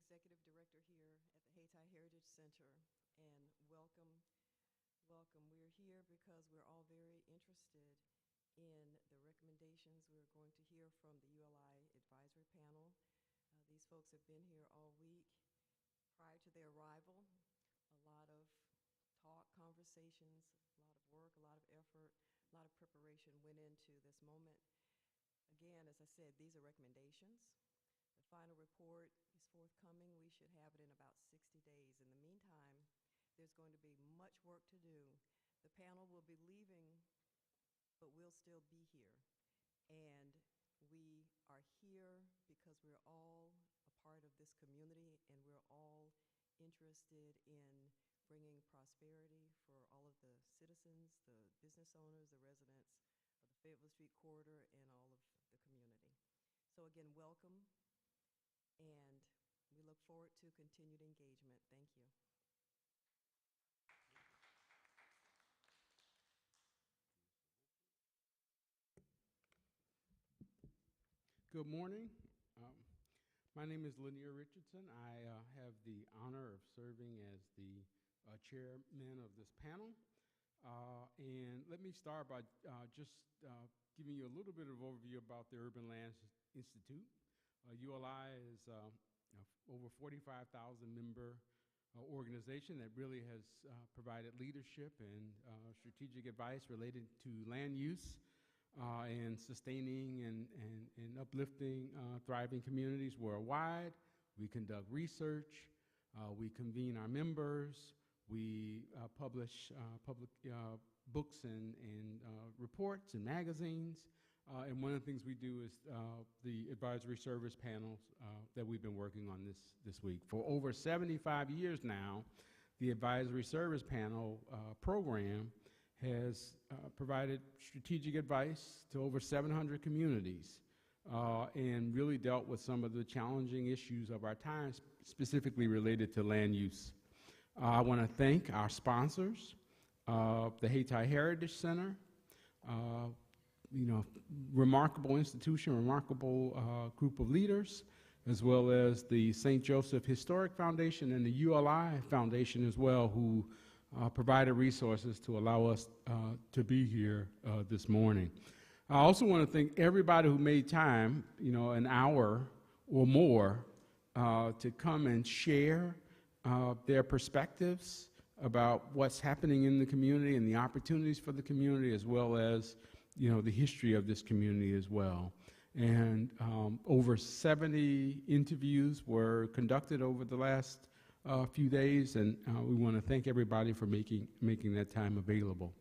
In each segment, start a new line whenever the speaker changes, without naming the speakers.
Executive Director here at the Hayti Heritage Center, and welcome. We're here because we're all very interested in the recommendations. We're going to hear from the ULI advisory panel. These folks have been here all week. Prior to their arrival, a lot of talk, conversations, a lot of work, a lot of effort, a lot of preparation went into this moment. Again, as I said, these are recommendations. The final report is forthcoming. We should have it in about 60 days. In the meantime, there's going to be much work to do. The panel will be leaving, but we'll still be here. And we are here because we're all a part of this community, and we're all interested in bringing prosperity for all of the citizens, the business owners, the residents of the Fayetteville Street corridor, and all of the community. So again, welcome, and we look forward to continued engagement. Thank you.
Good morning. My name is Lanier Richardson. I have the honor of serving as the chairman of this panel. And let me start by just giving you a little bit of overview about the Urban Lands Institute. ULI is over 45,000 member organization that really has provided leadership and strategic advice related to land use and sustaining and uplifting thriving communities worldwide. We conduct research, we convene our members, we publish public books and reports and magazines, and one of the things we do is the advisory service panels that we've been working on this week. For over 75 years now, the advisory service panel program has provided strategic advice to over 700 communities and really dealt with some of the challenging issues of our time, specifically related to land use. I want to thank our sponsors, the Hayti Heritage Center, remarkable institution, remarkable group of leaders, as well as the St. Joseph Historic Foundation and the ULI Foundation as well, who provided resources to allow us to be here this morning. I also want to thank everybody who made time, an hour or more, to come and share their perspectives about what's happening in the community and the opportunities for the community, as well as the history of this community as well. And over 70 interviews were conducted over the last few days, and we want to thank everybody for making that time available.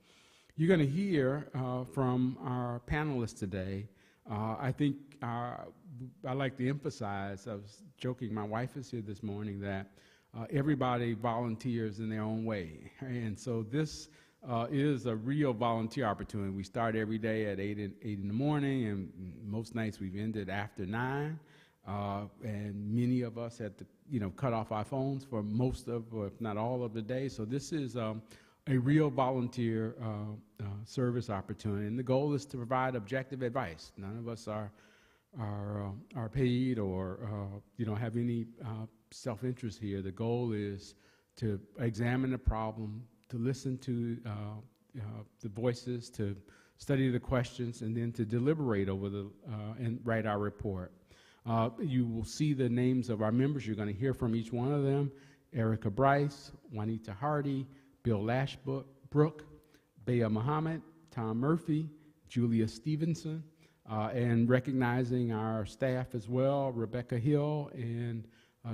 You're going to hear from our panelists today. I think I like to emphasize, I was joking, my wife is here this morning, that everybody volunteers in their own way. And so this is a real volunteer opportunity. We start every day at 8 in the morning, and most nights we've ended after 9. And many of us had to, cut off our phones for most of, or if not all of the day. So this is a real volunteer service opportunity, and the goal is to provide objective advice. None of us are paid or have any self-interest here. The goal is to examine the problem, to listen to the voices, to study the questions, and then to deliberate over and write our report. You will see the names of our members. You're going to hear from each one of them: Erica Bryce, Juanita Hardy, Bill Lashbrook, Bea Muhammad, Tom Murphy, Julia Stevenson, and recognizing our staff as well, Rebecca Hill and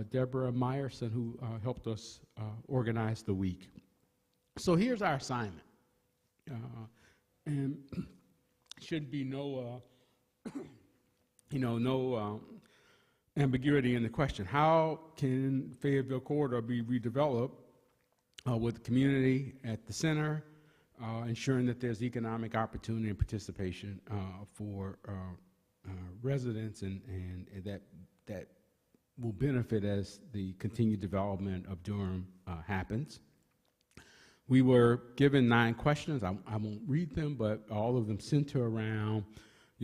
Deborah Meyerson, who helped us organize the week. So here's our assignment. And should be no ambiguity in the question. How can Fayetteville Corridor be redeveloped with the community at the center, ensuring that there's economic opportunity and participation for residents and that will benefit as the continued development of Durham happens? We were given 9 questions. I won't read them, but all of them center around,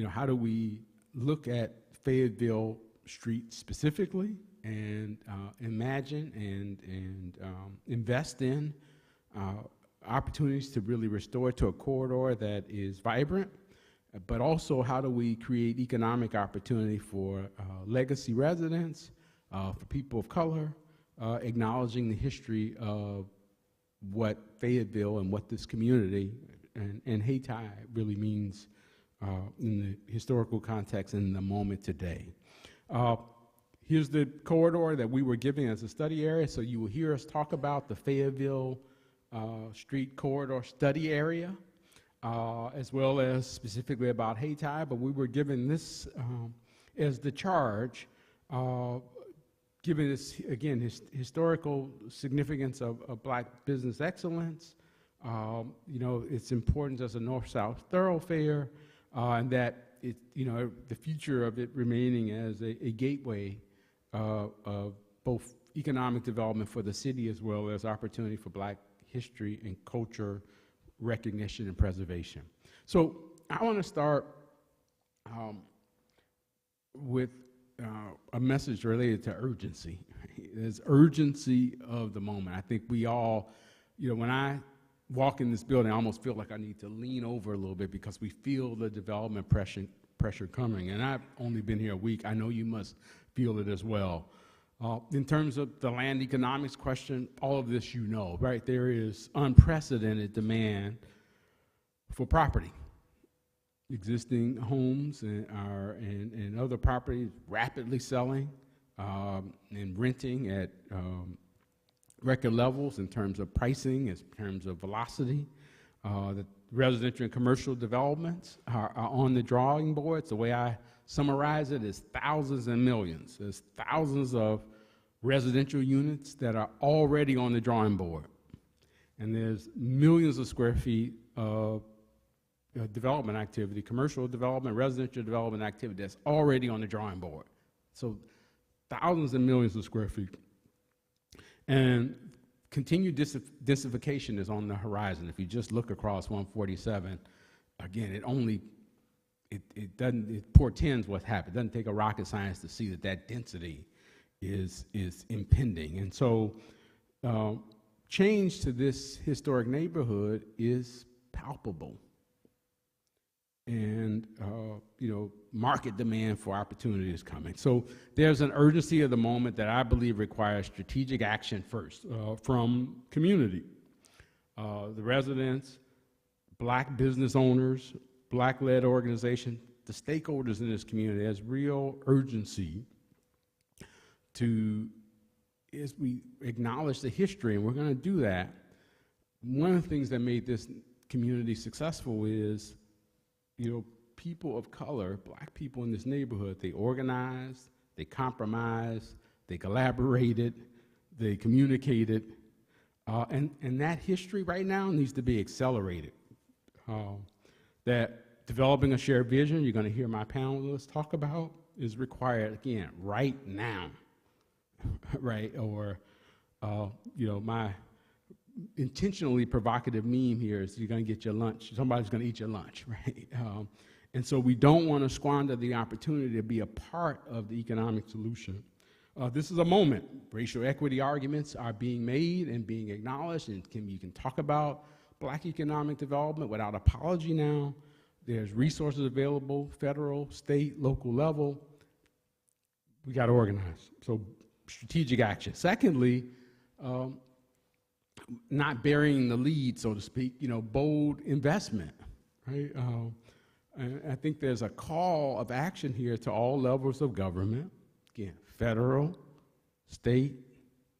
how do we look at Fayetteville Street specifically and imagine and invest in opportunities to really restore to a corridor that is vibrant, but also how do we create economic opportunity for legacy residents, for people of color, acknowledging the history of what Fayetteville and what this community and Hayti really means in the historical context and in the moment today. Here's the corridor that we were giving as a study area, so you will hear us talk about the Fayetteville Street Corridor Study Area, as well as specifically about Hayti, but we were given this as the charge, given this, again, historical significance of Black business excellence, you know, its importance as a north-south thoroughfare, and that it, you know, the future of it remaining as a gateway of both economic development for the city as well as opportunity for Black history and culture recognition and preservation. So I want to start with a message related to urgency. There's urgency of the moment. I think we all, you know, when I walk in this building, I almost feel like I need to lean over a little bit because we feel the development pressure coming. And I've only been here a week. I know you must feel it as well. In terms of the land economics question, all of this you know, right? There is unprecedented demand for property. Existing homes and other properties rapidly selling and renting at record levels in terms of pricing, in terms of velocity. The residential and commercial developments are on the drawing boards. The way I summarize it is thousands and millions. There's thousands of residential units that are already on the drawing board. And there's millions of square feet of development activity, commercial development, residential development activity that's already on the drawing board. So thousands and millions of square feet. And continued densification is on the horizon. If you just look across 147, again, it portends what's happened. It doesn't take a rocket science to see that density is impending. And so change to this historic neighborhood is palpable. And, you know, market demand for opportunity is coming. So there's an urgency of the moment that I believe requires strategic action first from community. The residents, Black business owners, Black-led organizations, the stakeholders in this community has real urgency to, as we acknowledge the history, and we're going to do that. One of the things that made this community successful is, you know, people of color, Black people in this neighborhood, they organized, they compromised, they collaborated, they communicated, and that history right now needs to be accelerated. That developing a shared vision, you're going to hear my panelists talk about, is required, again, right now, right? Or, you know, my intentionally provocative meme here is you're going to get your lunch. Somebody's going to eat your lunch, right? And so we don't want to squander the opportunity to be a part of the economic solution. This is a moment. Racial equity arguments are being made and being acknowledged, and you can talk about Black economic development without apology now. There's resources available, federal, state, local level. We got to organize. So strategic action. Secondly, not burying the lead, so to speak, you know, bold investment, right? And I think there's a call of action here to all levels of government, again, federal, state,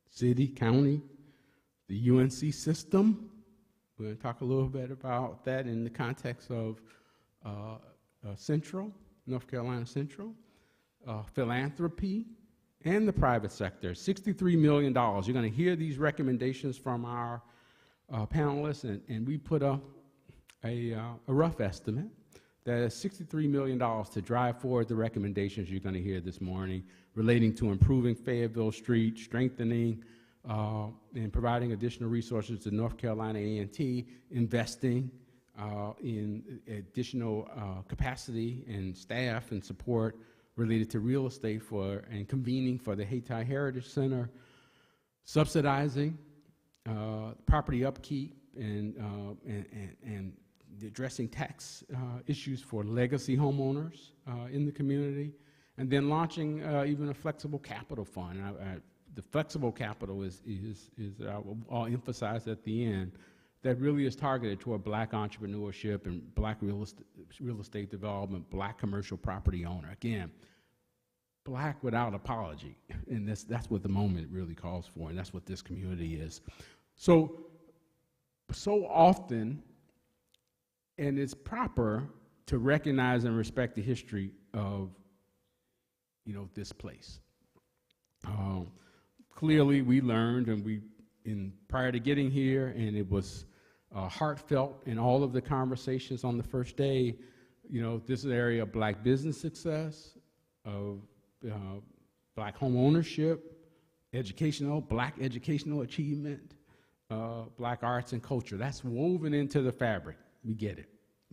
city, county, the UNC system. We're going to talk a little bit about that in the context of Central, North Carolina Central, philanthropy, and the private sector. $63 million. You're going to hear these recommendations from our panelists, and we put a rough estimate that is $63 million to drive forward the recommendations you're going to hear this morning relating to improving Fayetteville Street, strengthening and providing additional resources to North Carolina A&T, investing in additional capacity and staff and support related to real estate and convening for the Hayti Heritage Center, subsidizing property upkeep, and addressing tax issues for legacy homeowners in the community, and then launching even a flexible capital fund. The flexible capital is I'll emphasize at the end, that really is targeted toward Black entrepreneurship and Black real estate development, Black commercial property owner. Again, Black without apology, and that's what the moment really calls for, and that's what this community is. So often, and it's proper to recognize and respect the history of, this place. Clearly, we learned, and prior to getting here, and it was heartfelt in all of the conversations on the first day. This is an area of Black business success, of Black home ownership, Black educational achievement, Black arts and culture. That's woven into the fabric. We get it.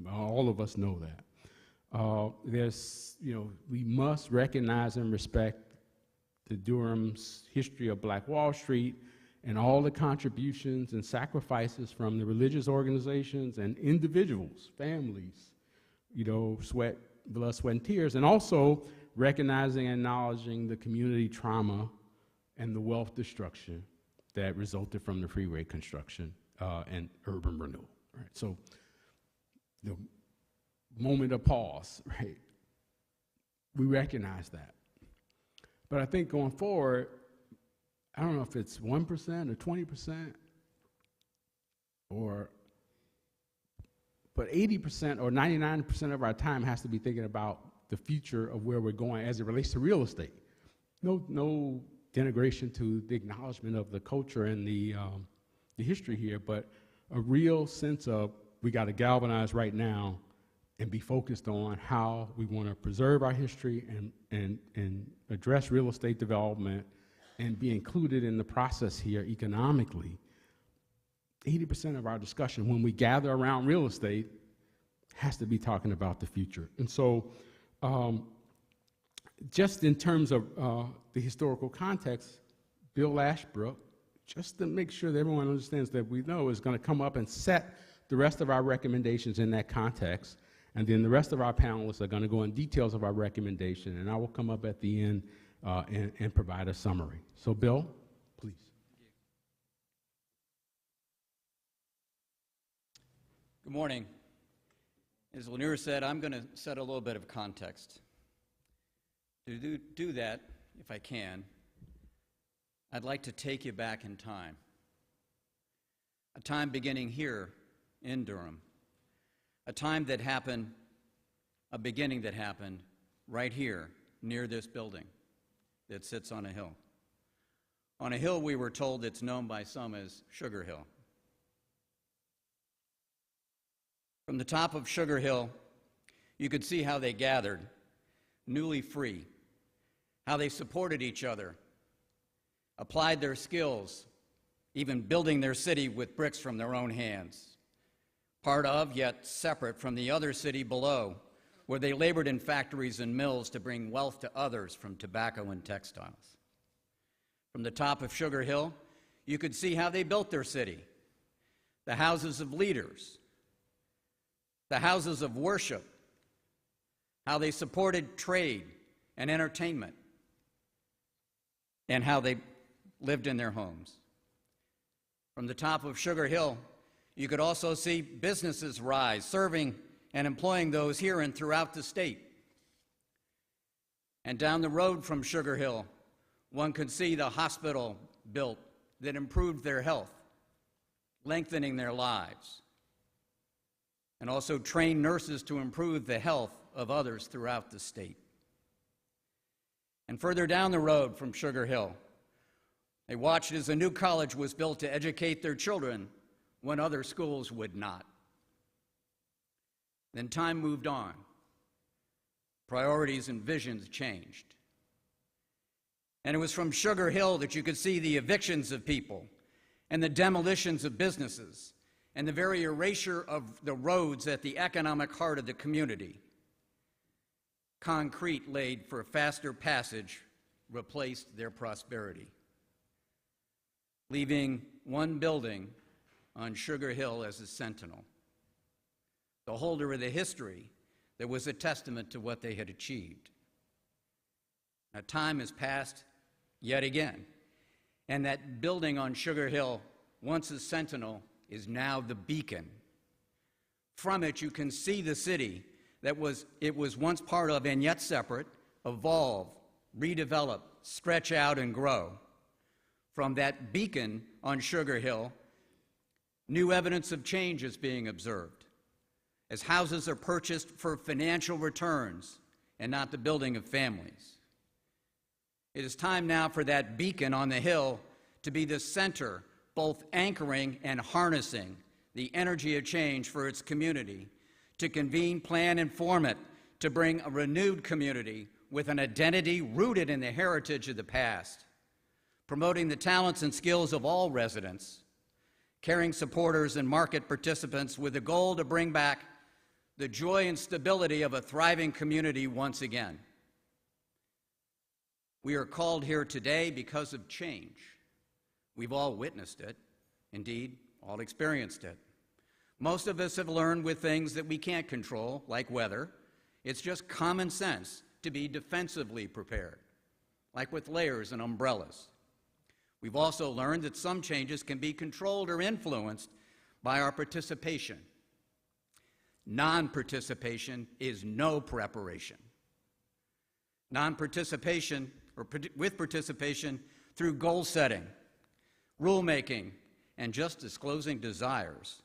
All of us know that. We must recognize and respect the Durham's history of Black Wall Street and all the contributions and sacrifices from the religious organizations and individuals, families, blood, sweat, and tears, and also recognizing and acknowledging the community trauma and the wealth destruction that resulted from the freeway construction and urban renewal. Right? So the moment of pause, right? We recognize that. But I think going forward, I don't know if it's 1% or 20% but 80% or 99% of our time has to be thinking about the future of where we're going as it relates to real estate. No denigration to the acknowledgement of the culture and the history here, but a real sense of we got to galvanize right now and be focused on how we want to preserve our history and address real estate development and be included in the process here economically. 80% of our discussion when we gather around real estate has to be talking about the future. And so just in terms of the historical context, Bill Ashbrook, just to make sure that everyone understands that we know, is going to come up and set the rest of our recommendations in that context. And then the rest of our panelists are going to go in details of our recommendation, and I will come up at the end and provide a summary. So, Bill, please.
Good morning. As Lanier said, I'm going to set a little bit of context. To do that, if I can, I'd like to take you back in time. A time beginning here in Durham. A time that happened, a beginning that happened right here near this building that sits on a hill. On a hill we were told that's known by some as Sugar Hill. From the top of Sugar Hill, you could see how they gathered, newly free, how they supported each other, applied their skills, even building their city with bricks from their own hands. Part of, yet separate from the other city below, where they labored in factories and mills to bring wealth to others from tobacco and textiles. From the top of Sugar Hill, you could see how they built their city, the houses of leaders, the houses of worship, how they supported trade and entertainment, and how they lived in their homes. From the top of Sugar Hill, you could also see businesses rise, serving and employing those here and throughout the state. And down the road from Sugar Hill, one could see the hospital built that improved their health, lengthening their lives, and also trained nurses to improve the health of others throughout the state. And further down the road from Sugar Hill, they watched as a new college was built to educate their children when other schools would not. Then time moved on. Priorities and visions changed. And it was from Sugar Hill that you could see the evictions of people and the demolitions of businesses and the very erasure of the roads at the economic heart of the community. concrete laid for faster passage replaced their prosperity, leaving one building on Sugar Hill as a sentinel, the holder of the history that was a testament to what they had achieved. Now, time has passed yet again, and that building on Sugar Hill, once a sentinel, is now the beacon. From it, you can see the city that it was once part of and yet separate, evolve, redevelop, stretch out, and grow. From that beacon on Sugar Hill, new evidence of change is being observed, as houses are purchased for financial returns and not the building of families. It is time now for that beacon on the hill to be the center, both anchoring and harnessing the energy of change for its community, to convene, plan, and form it, to bring a renewed community with an identity rooted in the heritage of the past, promoting the talents and skills of all residents, caring supporters and market participants with the goal to bring back the joy and stability of a thriving community once again. We are called here today because of change. We've all witnessed it, indeed, all experienced it. Most of us have learned with things that we can't control, like weather. It's just common sense to be defensively prepared, like with layers and umbrellas. We've also learned that some changes can be controlled or influenced by our participation. Non-participation is no preparation. Non-participation, or with participation, through goal setting, rulemaking, and just disclosing desires,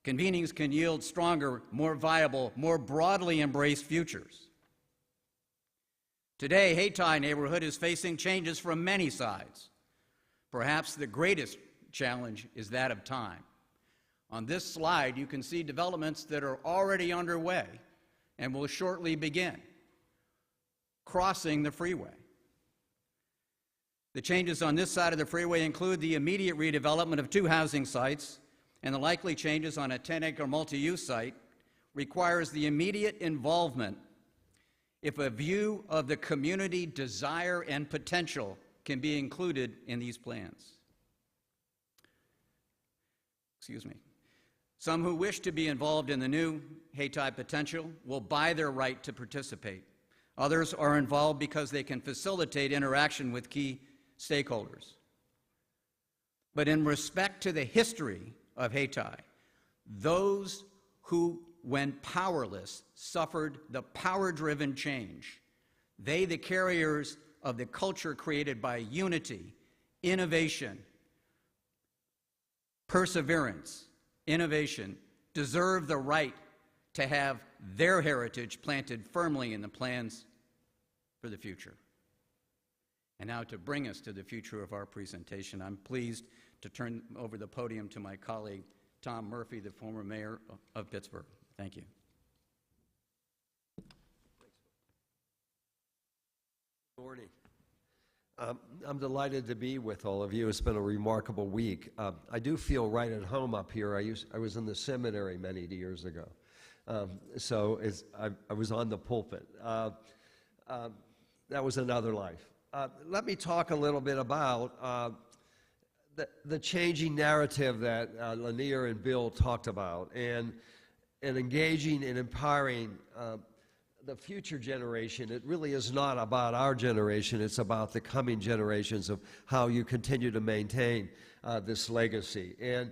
convenings can yield stronger, more viable, more broadly embraced futures. Today, Hayti neighborhood is facing changes from many sides. Perhaps the greatest challenge is that of time. On this slide, you can see developments that are already underway and will shortly begin, crossing the freeway. The changes on this side of the freeway include the immediate redevelopment of 2 housing sites, and the likely changes on a 10-acre multi-use site requires the immediate involvement if a view of the community desire and potential can be included in these plans. Excuse me. Some who wish to be involved in the new Hayti potential will buy their right to participate. Others are involved because they can facilitate interaction with key stakeholders. But in respect to the history of Hayti, those who, when powerless, suffered the power-driven change, they, the carriers of the culture created by unity, innovation, perseverance, innovation, deserve the right to have their heritage planted firmly in the plans for the future. And now, to bring us to the future of our presentation, I'm pleased to turn over the podium to my colleague, Tom Murphy, the former mayor of Pittsburgh. Thank you.
Good morning. I'm delighted to be with all of you. It's been a remarkable week. I do feel right at home up here. I was in the seminary many years ago, so I was on the pulpit. That was another life. Let me talk a little bit about the changing narrative that Lanier and Bill talked about, and engaging and empowering the future generation. It really is not about our generation. It's about the coming generations of how you continue to maintain this legacy. And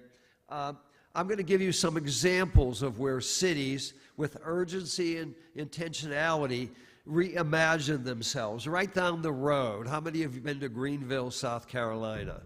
I'm going to give you some examples of where cities with urgency and intentionality reimagine themselves. Right down the road, how many of you have been to Greenville, South Carolina?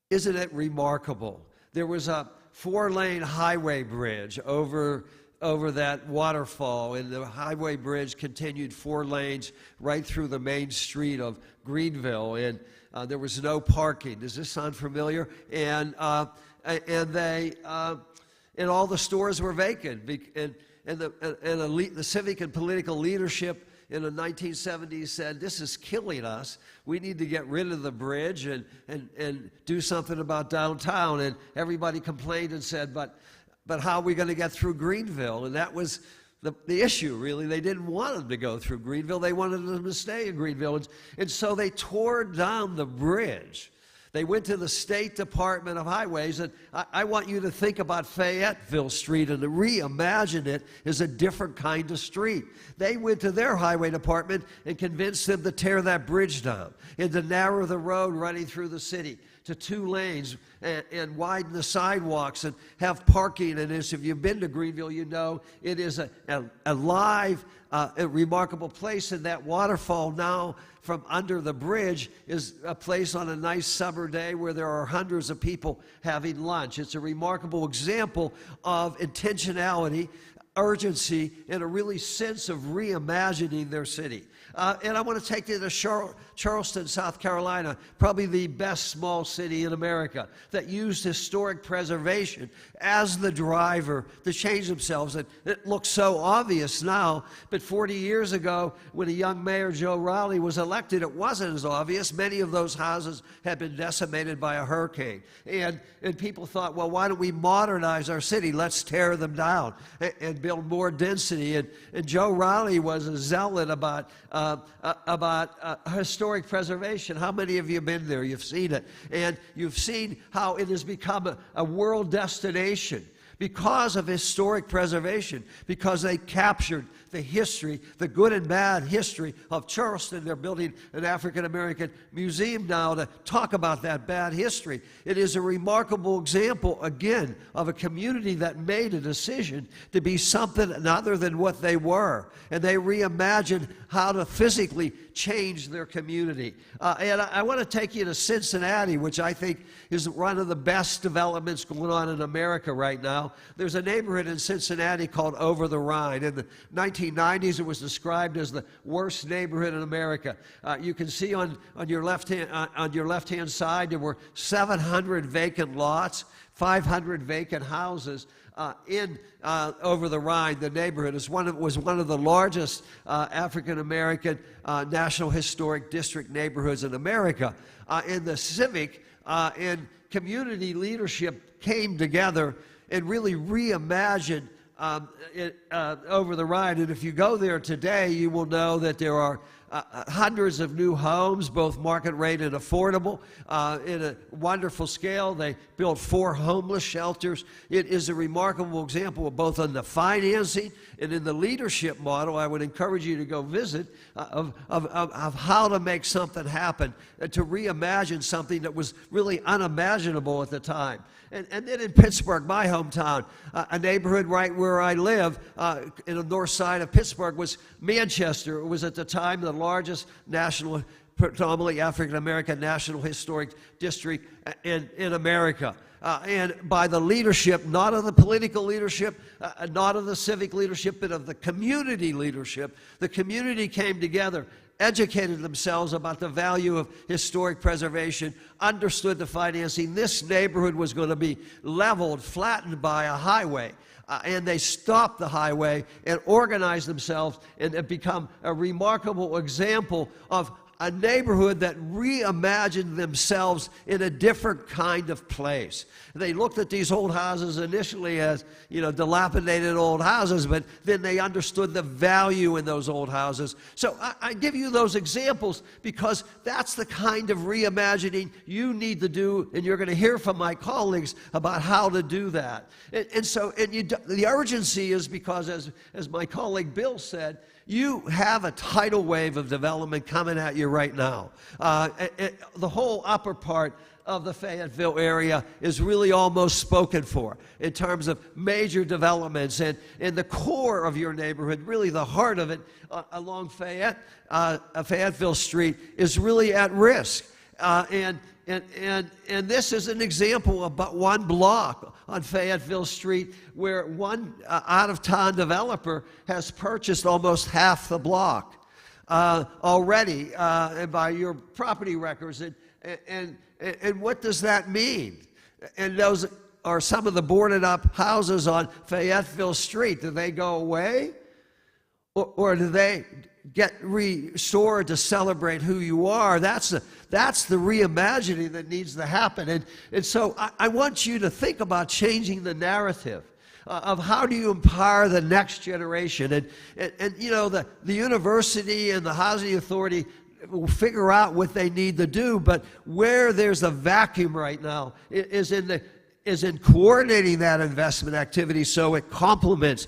Isn't it remarkable? There was a 4-lane highway bridge over that waterfall, and the highway bridge continued 4 lanes right through the main street of Greenville, and there was no parking. Does this sound familiar? And all the stores were vacant, and the civic and political leadership in the 1970s said, this is killing us. We need to get rid of the bridge and do something about downtown. And everybody complained and said, but how are we going to get through Greenville? And that was the issue, really. They didn't want them to go through Greenville. They wanted them to stay in Greenville. And so they tore down the bridge. They went to the State Department of Highways, and I want you to think about Fayetteville Street and to reimagine it as a different kind of street. They went to their highway department and convinced them to tear that bridge down and to narrow the road running through the city to 2 lanes and widen the sidewalks and have parking. And as if you've been to Greenville, you know it is a live, a remarkable place. And that waterfall now from under the bridge is a place on a nice summer day where there are hundreds of people having lunch. It's a remarkable example of intentionality, urgency, and a really sense of reimagining their city. And I want to take you to Charleston, South Carolina, probably the best small city in America that used historic preservation as the driver to change themselves. And it looks so obvious now, but 40 years ago, when a young mayor, Joe Rowley, was elected, it wasn't as obvious. Many of those houses had been decimated by a hurricane. And people thought, well, why don't we modernize our city? Let's tear them down and build more density. And Joe Rowley was a zealot about historic preservation. How many of you have been there? You've seen it. And you've seen how it has become a world destination because of historic preservation, because they captured the history, the good and bad history of Charleston. They're building an African-American museum now to talk about that bad history. It is a remarkable example, again, of a community that made a decision to be something other than what they were. And they reimagined how to physically change their community. And I want to take you to Cincinnati, which I think is one of the best developments going on in America right now. There's a neighborhood in Cincinnati called Over the Rhine. In the 1990s, it was described as the worst neighborhood in America. You can see on your left-hand side, there were 700 vacant lots, 500 vacant houses. In Over the Rhine, the neighborhood was one of the largest African-American National Historic District neighborhoods in America. And the civic and community leadership came together and really reimagined Over the Rhine. And if you go there today, you will know that there are hundreds of new homes, both market rate and affordable, in a wonderful scale. They built 4 homeless shelters. It is a remarkable example of both on the financing and in the leadership model. I would encourage you to go visit of how to make something happen, to reimagine something that was really unimaginable at the time. And then in Pittsburgh, my hometown, a neighborhood right where I live, in the north side of Pittsburgh, was Manchester. It was at the time the largest national, predominantly African-American National Historic District in America. And by the leadership, not of the political leadership, not of the civic leadership, but of the community leadership, the community came together, educated themselves about the value of historic preservation, understood the financing. This neighborhood was going to be leveled, flattened by a highway. And they stopped the highway and organized themselves and have become a remarkable example of a neighborhood that reimagined themselves in a different kind of place. They looked at these old houses initially as, dilapidated old houses, but then they understood the value in those old houses. So I give you those examples because that's the kind of reimagining you need to do, and you're going to hear from my colleagues about how to do that. The urgency is because, as my colleague Bill said, you have a tidal wave of development coming at you right now. The whole upper part of the Fayetteville area is really almost spoken for in terms of major developments. And the core of your neighborhood, really the heart of it, along Fayetteville Street, is really at risk. And this is an example of but one block on Fayetteville Street where one out-of-town developer has purchased almost half the block already by your property records. And what does that mean? And those are some of the boarded-up houses on Fayetteville Street. Do they go away? Or do they get restored to celebrate who you are? That's the reimagining that needs to happen. And so I want you to think about changing the narrative. of how do you empower the next generation. And you know, the university and the housing authority will figure out what they need to do, but where there's a vacuum right now is in coordinating that investment activity so it complements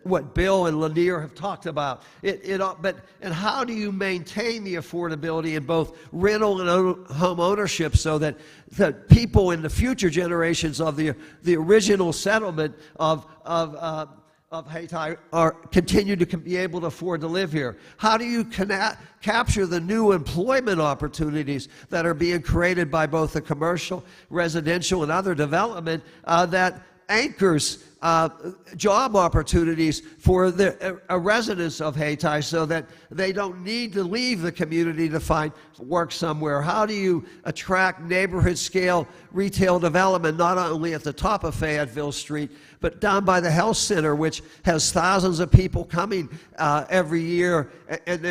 what Bill and Lanier have talked about. And how do you maintain the affordability in both rental and home ownership so that people in the future generations of the original settlement of Hayti continue to be able to afford to live here? How do you capture the new employment opportunities that are being created by both the commercial, residential, and other development that anchors job opportunities for the residents of Hayti so that they don't need to leave the community to find work somewhere? How do you attract neighborhood scale retail development not only at the top of Fayetteville Street but down by the health center, which has thousands of people coming every year, and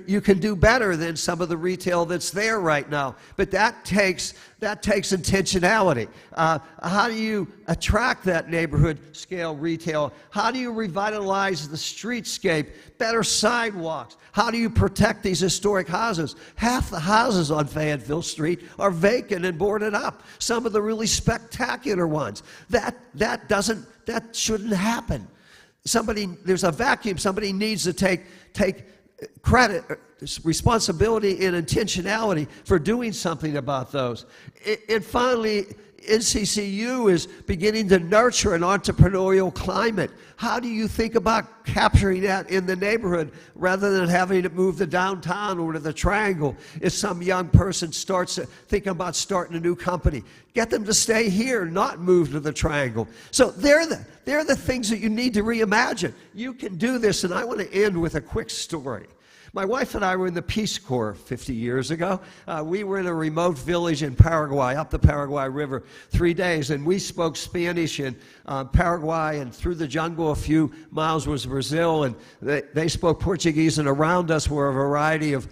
you can do better than some of the retail that's there right now. But that takes intentionality. How do you attract that neighborhood scale retail? How do you revitalize the streetscape? Better sidewalks. How do you protect these historic houses? Half the houses on Fayetteville Street are vacant and boarded up. Some of the really spectacular ones. That shouldn't happen. There's a vacuum. Somebody needs to take credit, responsibility, and intentionality for doing something about those. And finally, NCCU is beginning to nurture an entrepreneurial climate. How do you think about capturing that in the neighborhood rather than having to move to downtown or to the Triangle if some young person starts thinking about starting a new company? Get them to stay here, not move to the Triangle. So they're the things that you need to reimagine. You can do this, and I want to end with a quick story. My wife and I were in the Peace Corps 50 years ago. We were in a remote village in Paraguay, up the Paraguay River, 3 days, and we spoke Spanish in Paraguay, and through the jungle a few miles was Brazil, and they spoke Portuguese, and around us were a variety of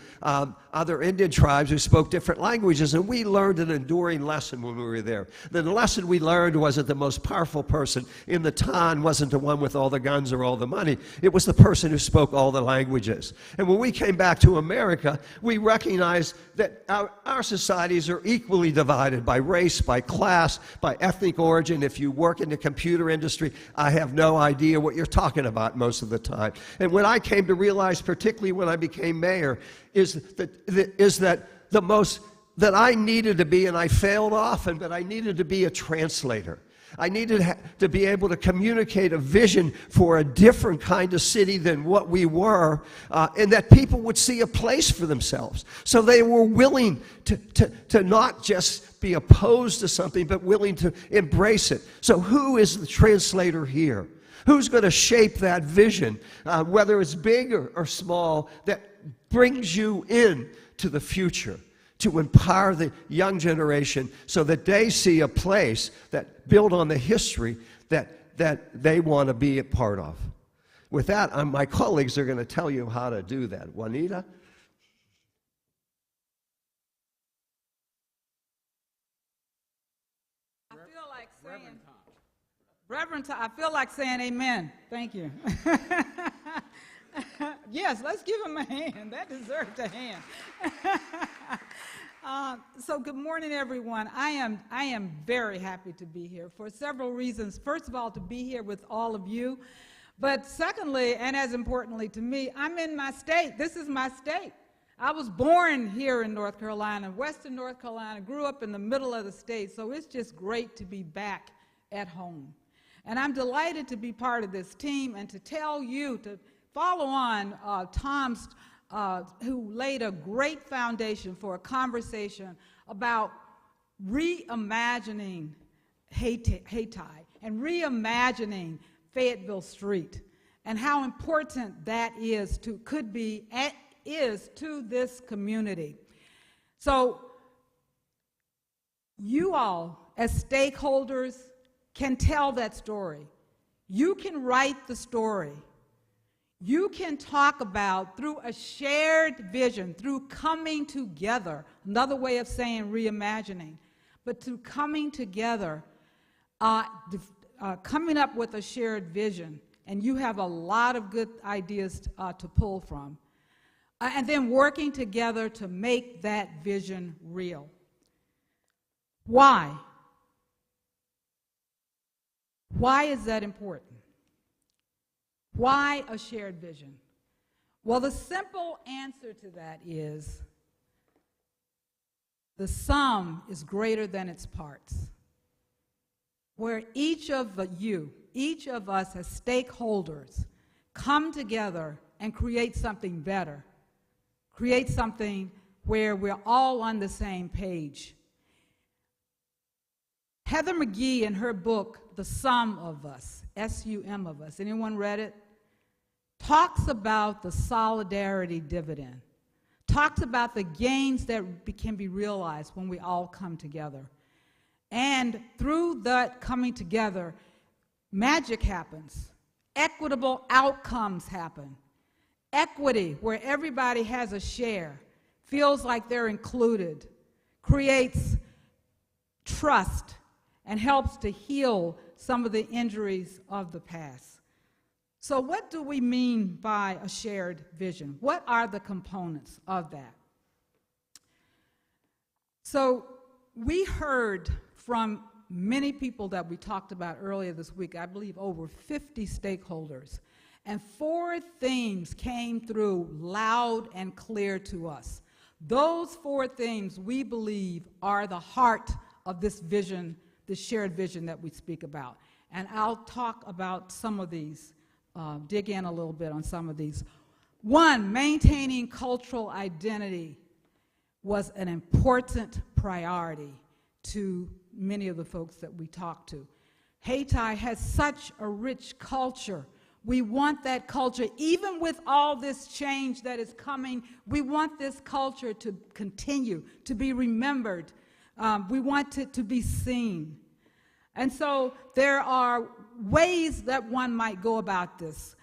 other Indian tribes who spoke different languages, and we learned an enduring lesson when we were there. The lesson we learned was that the most powerful person in the town wasn't the one with all the guns or all the money. It was the person who spoke all the languages. And when we came back to America, we recognized that our societies are equally divided by race, by class, by ethnic origin. If you work in the computer industry, I have no idea what you're talking about most of the time. And what I came to realize, particularly when I became mayor, is that the most that I needed to be, and I failed often, but I needed to be a translator. I needed to be able to communicate a vision for a different kind of city than what we were, and that people would see a place for themselves. So they were willing to not just be opposed to something, but willing to embrace it. So who is the translator here? Who's going to shape that vision, whether it's big or small, that brings you in to the future, to empower the young generation so that they see a place that built on the history that they want to be a part of. With that, my colleagues are going to tell you how to do that. Juanita?
I feel like saying, Reverend Tom, I feel like saying amen. Thank you. Yes, let's give him a hand. That deserves a hand. So good morning, everyone. I am very happy to be here for several reasons. First of all, to be here with all of you. But secondly, and as importantly to me, I'm in my state. This is my state. I was born here in North Carolina, Western North Carolina, grew up in the middle of the state, so it's just great to be back at home. And I'm delighted to be part of this team and to tell you to follow on Tom's, who laid a great foundation for a conversation about reimagining Hayti and reimagining Fayetteville Street and how important that is to this community. So you all, as stakeholders, can tell that story. You can write the story. You can talk about, through a shared vision, through coming together, another way of saying reimagining, but through coming together, coming up with a shared vision, and you have a lot of good ideas to pull from, and then working together to make that vision real. Why? Why is that important? Why a shared vision? Well, the simple answer to that is the sum is greater than its parts. Where each of us as stakeholders come together and create something better, create something where we're all on the same page. Heather McGhee, in her book, The Sum of Us, S-U-M of Us, anyone read it? Talks about the solidarity dividend, talks about the gains that can be realized when we all come together. And through that coming together, magic happens. Equitable outcomes happen. Equity, where everybody has a share, feels like they're included, creates trust, and helps to heal some of the injuries of the past. So what do we mean by a shared vision? What are the components of that? So we heard from many people that we talked about earlier this week, I believe over 50 stakeholders, and 4 themes came through loud and clear to us. Those 4 themes, we believe, are the heart of this vision, this shared vision that we speak about. And I'll talk about some of these, dig in a little bit on some of these. 1, maintaining cultural identity was an important priority to many of the folks that we talked to. Haiti has such a rich culture. We want that culture, even with all this change that is coming, we want this culture to continue, to be remembered. We want it to be seen. And so there are ways that one might go about this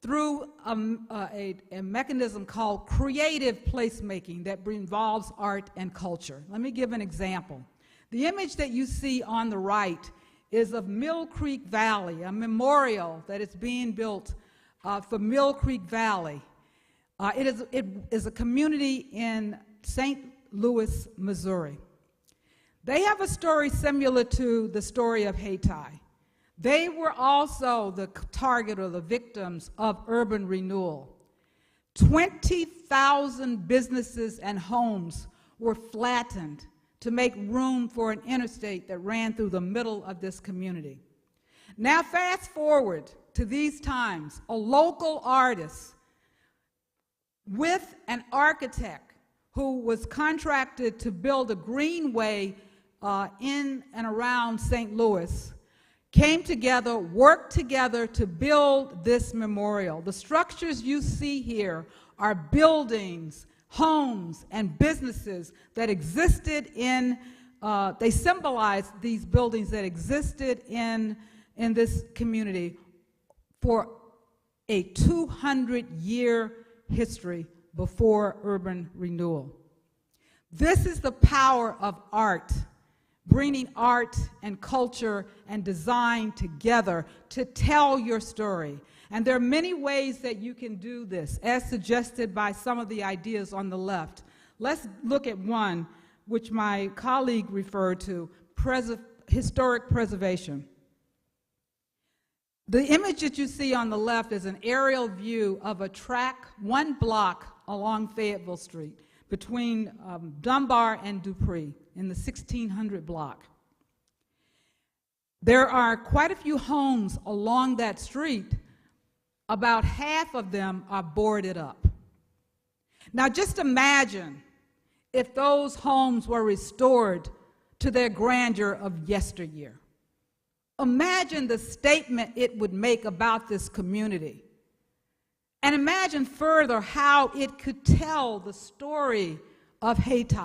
through a mechanism called creative placemaking that involves art and culture. Let me give an example. The image that you see on the right is of Mill Creek Valley, a memorial that is being built for Mill Creek Valley. It is a community in St. Louis, Missouri. They have a story similar to the story of Haiti. They were also the target or the victims of urban renewal. 20,000 businesses and homes were flattened to make room for an interstate that ran through the middle of this community. Now fast forward to these times, a local artist with an architect who was contracted to build a greenway in and around St. Louis came together, worked together to build this memorial. The structures you see here are buildings, homes, and businesses that existed in, they symbolize these buildings that existed in this community for a 200-year history before urban renewal. This is the power of art, bringing art and culture and design together to tell your story. And there are many ways that you can do this, as suggested by some of the ideas on the left. Let's look at one, which my colleague referred to, historic preservation. The image that you see on the left is an aerial view of a track, 1 block along Fayetteville Street, between Dunbar and Dupree in the 1600 block. There are quite a few homes along that street. About half of them are boarded up. Now just imagine if those homes were restored to their grandeur of yesteryear. Imagine the statement it would make about this community. And imagine further how it could tell the story of Haiti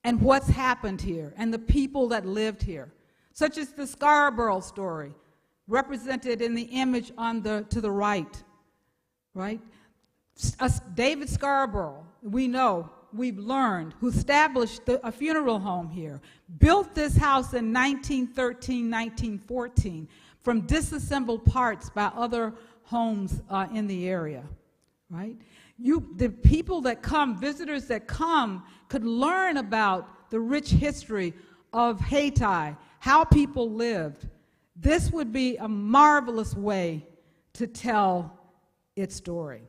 and what's happened here and the people that lived here, such as the Scarborough story, represented in the image on to the right, right? David Scarborough, we know, we've learned, who established a funeral home here, built this house in 1913, 1914 from disassembled parts by other homes in the area, right? The people that come, visitors that come, could learn about the rich history of Haiti, how people lived. This would be a marvelous way to tell its story.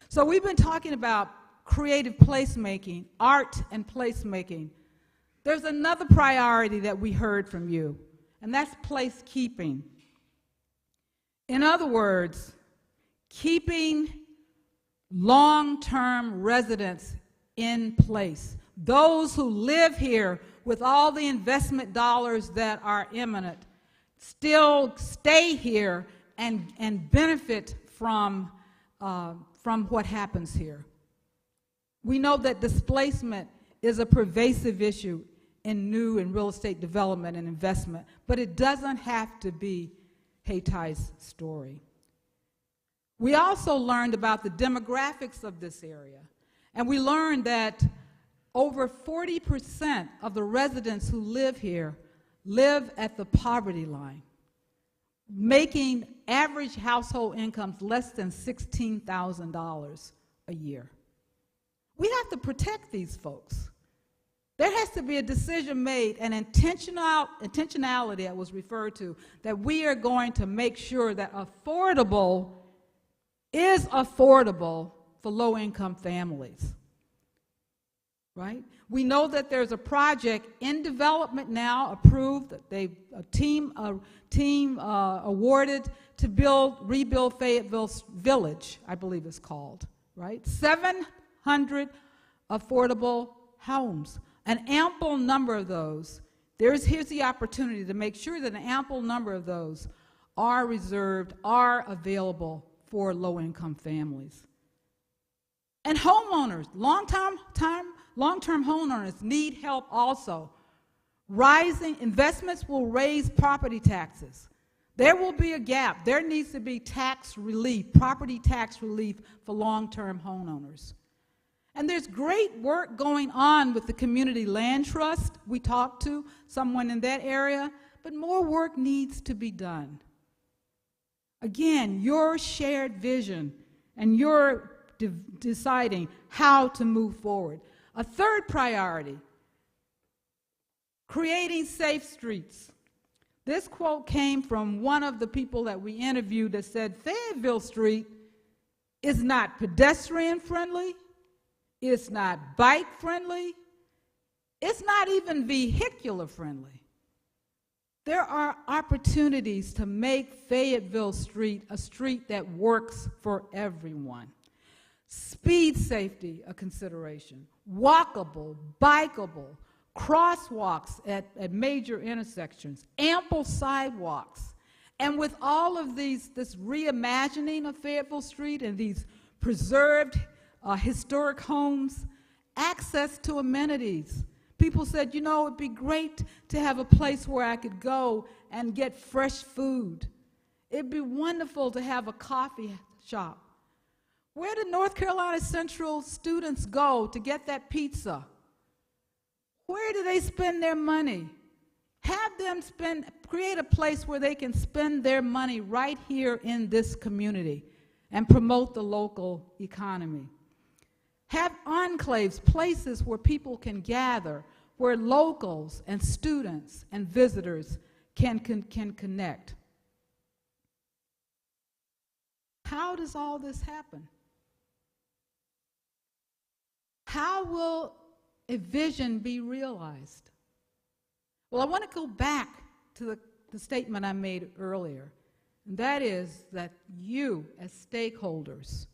So we've been talking about creative placemaking, art and placemaking. There's another priority that we heard from you, and that's placekeeping. In other words, keeping long-term residents in place, those who live here with all the investment dollars that are imminent, still stay here and benefit from what happens here. We know that displacement is a pervasive issue in new and real estate development and investment, but it doesn't have to be Haiti's story. We also learned about the demographics of this area, and we learned that over 40% of the residents who live here live at the poverty line, making average household incomes less than $16,000 a year. We have to protect these folks. There has to be a decision made, an intentionality that was referred to, that we are going to make sure that affordable is affordable for low-income families, right? We know that there's a project in development now, approved, a team awarded to rebuild Fayetteville Village, I believe it's called, right? 700 affordable homes. An ample number of those, here's the opportunity to make sure that an ample number of those are reserved, are available for low-income families. And homeowners, long-term homeowners need help also. Rising investments will raise property taxes. There will be a gap. There needs to be tax relief, property tax relief for long-term homeowners. And there's great work going on with the Community Land Trust. We talked to someone in that area, but more work needs to be done. Again, your shared vision and your deciding how to move forward. A third priority, creating safe streets. This quote came from one of the people that we interviewed that said Fayetteville Street is not pedestrian friendly, it's not bike friendly, it's not even vehicular friendly. There are opportunities to make Fayetteville Street a street that works for everyone. Speed safety, a consideration. Walkable, bikeable, crosswalks at major intersections, ample sidewalks. And with all of this reimagining of Fayetteville Street and these preserved historic homes, access to amenities. People said, you know, it'd be great to have a place where I could go and get fresh food. It'd be wonderful to have a coffee shop. Where do North Carolina Central students go to get that pizza? Where do they spend their money? Have them create a place where they can spend their money right here in this community and promote the local economy. Have enclaves, places where people can gather, where locals and students and visitors can connect. How does all this happen? How will a vision be realized? Well, I want to go back to the statement I made earlier, and that is that you, as stakeholders,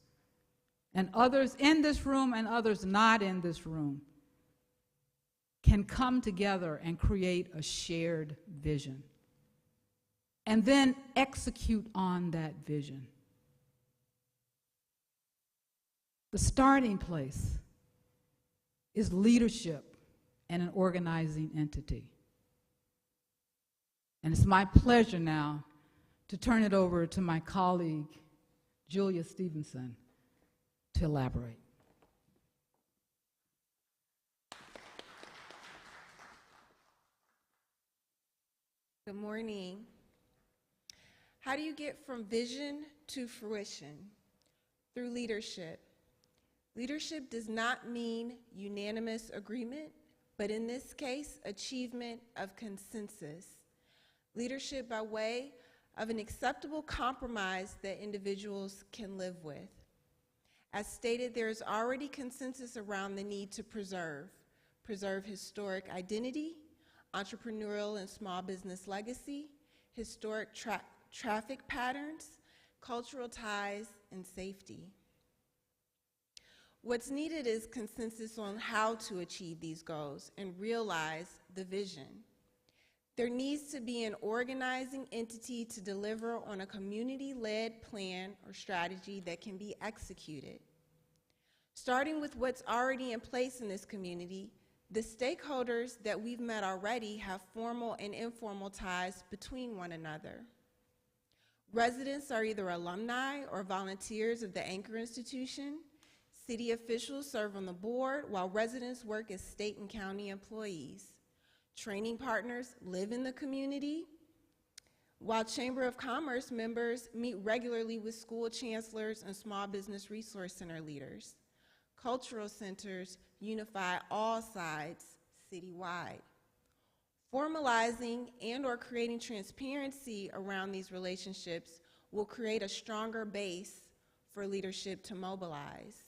and others in this room and others not in this room, can come together and create a shared vision, and then execute on that vision. The starting place is leadership and an organizing entity. And it's my pleasure now to turn it over to my colleague, Julia Stevenson, to elaborate.
Good morning. How do you get from vision to fruition? Through leadership. Leadership does not mean unanimous agreement, but in this case, achievement of consensus. Leadership by way of an acceptable compromise that individuals can live with. As stated, there is already consensus around the need to preserve historic identity, entrepreneurial and small business legacy, historic traffic patterns, cultural ties, and safety. What's needed is consensus on how to achieve these goals and realize the vision. There needs to be an organizing entity to deliver on a community-led plan or strategy that can be executed. Starting with what's already in place in this community, the stakeholders that we've met already have formal and informal ties between one another. Residents are either alumni or volunteers of the anchor institution. City officials serve on the board, while residents work as state and county employees. Training partners live in the community, while Chamber of Commerce members meet regularly with school chancellors and small business resource center leaders. Cultural centers unify all sides citywide. Formalizing and/or creating transparency around these relationships will create a stronger base for leadership to mobilize.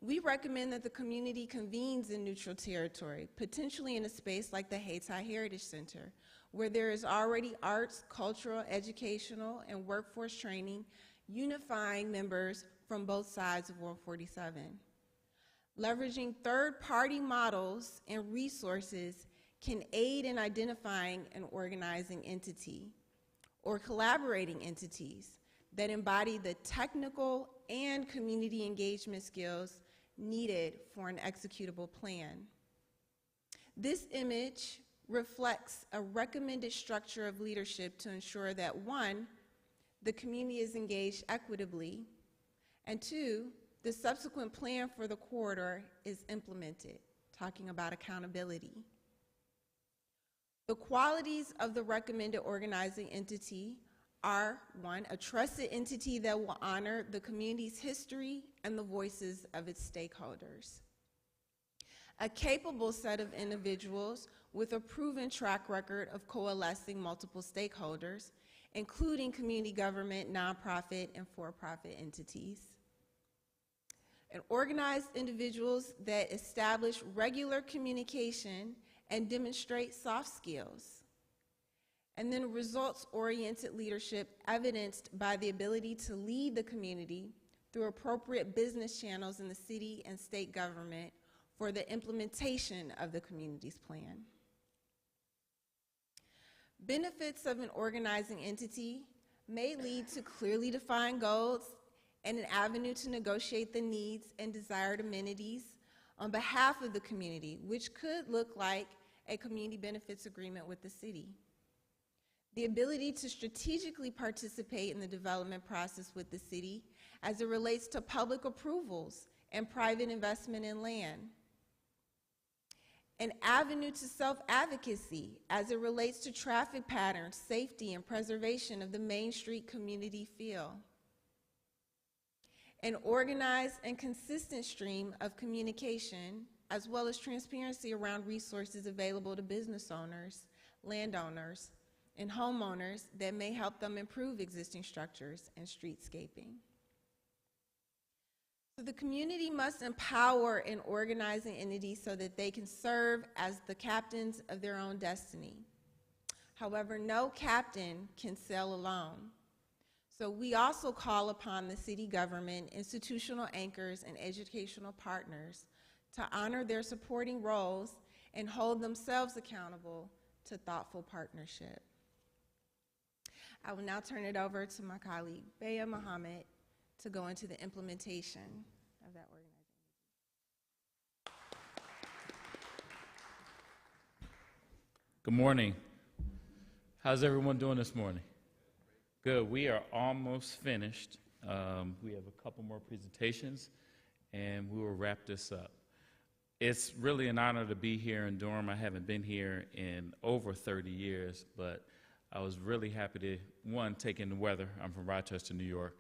We recommend that the community convenes in neutral territory, potentially in a space like the Hayti Heritage Center, where there is already arts, cultural, educational, and workforce training, unifying members from both sides of 147. Leveraging third-party models and resources can aid in identifying an organizing entity or collaborating entities that embody the technical and community engagement skills needed for an executable plan. This image reflects a recommended structure of leadership to ensure that, one, the community is engaged equitably, and two, the subsequent plan for the corridor is implemented, talking about accountability. The qualities of the recommended organizing entity are, one, a trusted entity that will honor the community's history and the voices of its stakeholders. A capable set of individuals with a proven track record of coalescing multiple stakeholders, including community government, nonprofit, and for-profit entities. And organized individuals that establish regular communication and demonstrate soft skills. And then results-oriented leadership evidenced by the ability to lead the community through appropriate business channels in the city and state government for the implementation of the community's plan. Benefits of an organizing entity may lead to clearly defined goals and an avenue to negotiate the needs and desired amenities on behalf of the community, which could look like a community benefits agreement with the city. The ability to strategically participate in the development process with the city as it relates to public approvals and private investment in land. An avenue to self-advocacy as it relates to traffic patterns, safety, and preservation of the Main Street community feel. An organized and consistent stream of communication, as well as transparency around resources available to business owners, landowners, and homeowners that may help them improve existing structures and streetscaping. So the community must empower an organizing entity so that they can serve as the captains of their own destiny. However, no captain can sail alone. So we also call upon the city government, institutional anchors, and educational partners to honor their supporting roles and hold themselves accountable to thoughtful partnership. I will now turn it over to my colleague, Baya Muhammad, to go into the implementation of that organizing.
Good morning. How's everyone doing this morning? Good. We are almost finished. We have a couple more presentations, and we will wrap this up. It's really an honor to be here in Durham. I haven't been here in over 30 years, but I was really happy to, one, take in the weather. I'm from Rochester, New York.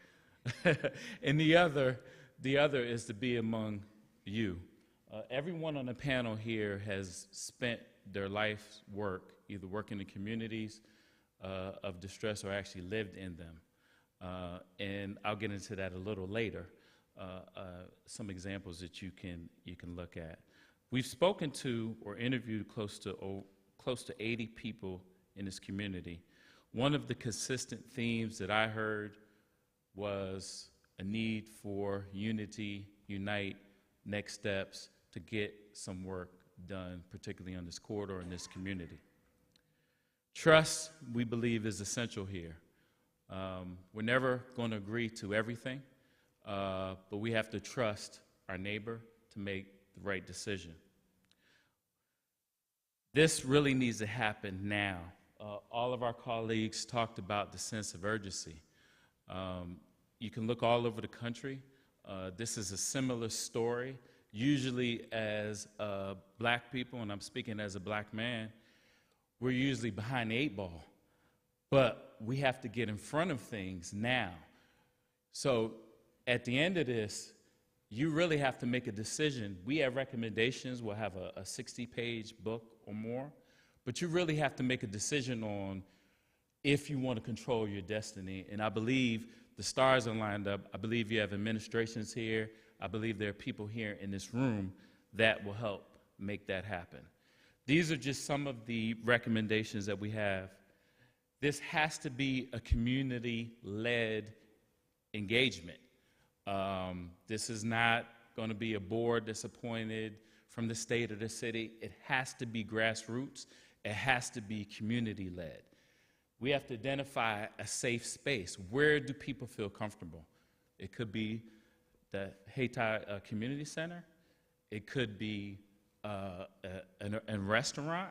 And the other is to be among you. Everyone on the panel here has spent their life's work either working in communities of distress or actually lived in them. And I'll get into that a little later, some examples that you can look at. We've spoken to or interviewed close to 80 people in this community. One of the consistent themes that I heard was a need for unity, unite, next steps to get some work done, particularly on this corridor in this community. Trust, we believe, is essential here. We're never going to agree to everything, but we have to trust our neighbor to make the right decision. This really needs to happen now. All of our colleagues talked about the sense of urgency. You can look all over the country. This is a similar story. Usually as black people, and I'm speaking as a black man, we're usually behind the 8 ball. But we have to get in front of things now. So at the end of this, you really have to make a decision. We have recommendations. We'll have a 60-page book or more. But you really have to make a decision on if you want to control your destiny. And I believe the stars are lined up. I believe you have administrations here. I believe there are people here in this room that will help make that happen. These are just some of the recommendations that we have. This has to be a community-led engagement. This is not going to be a board that's appointed from the state or the city. It has to be grassroots. It has to be community-led. We have to identify a safe space. Where do people feel comfortable? It could be the Haiti Community Center. It could be a restaurant,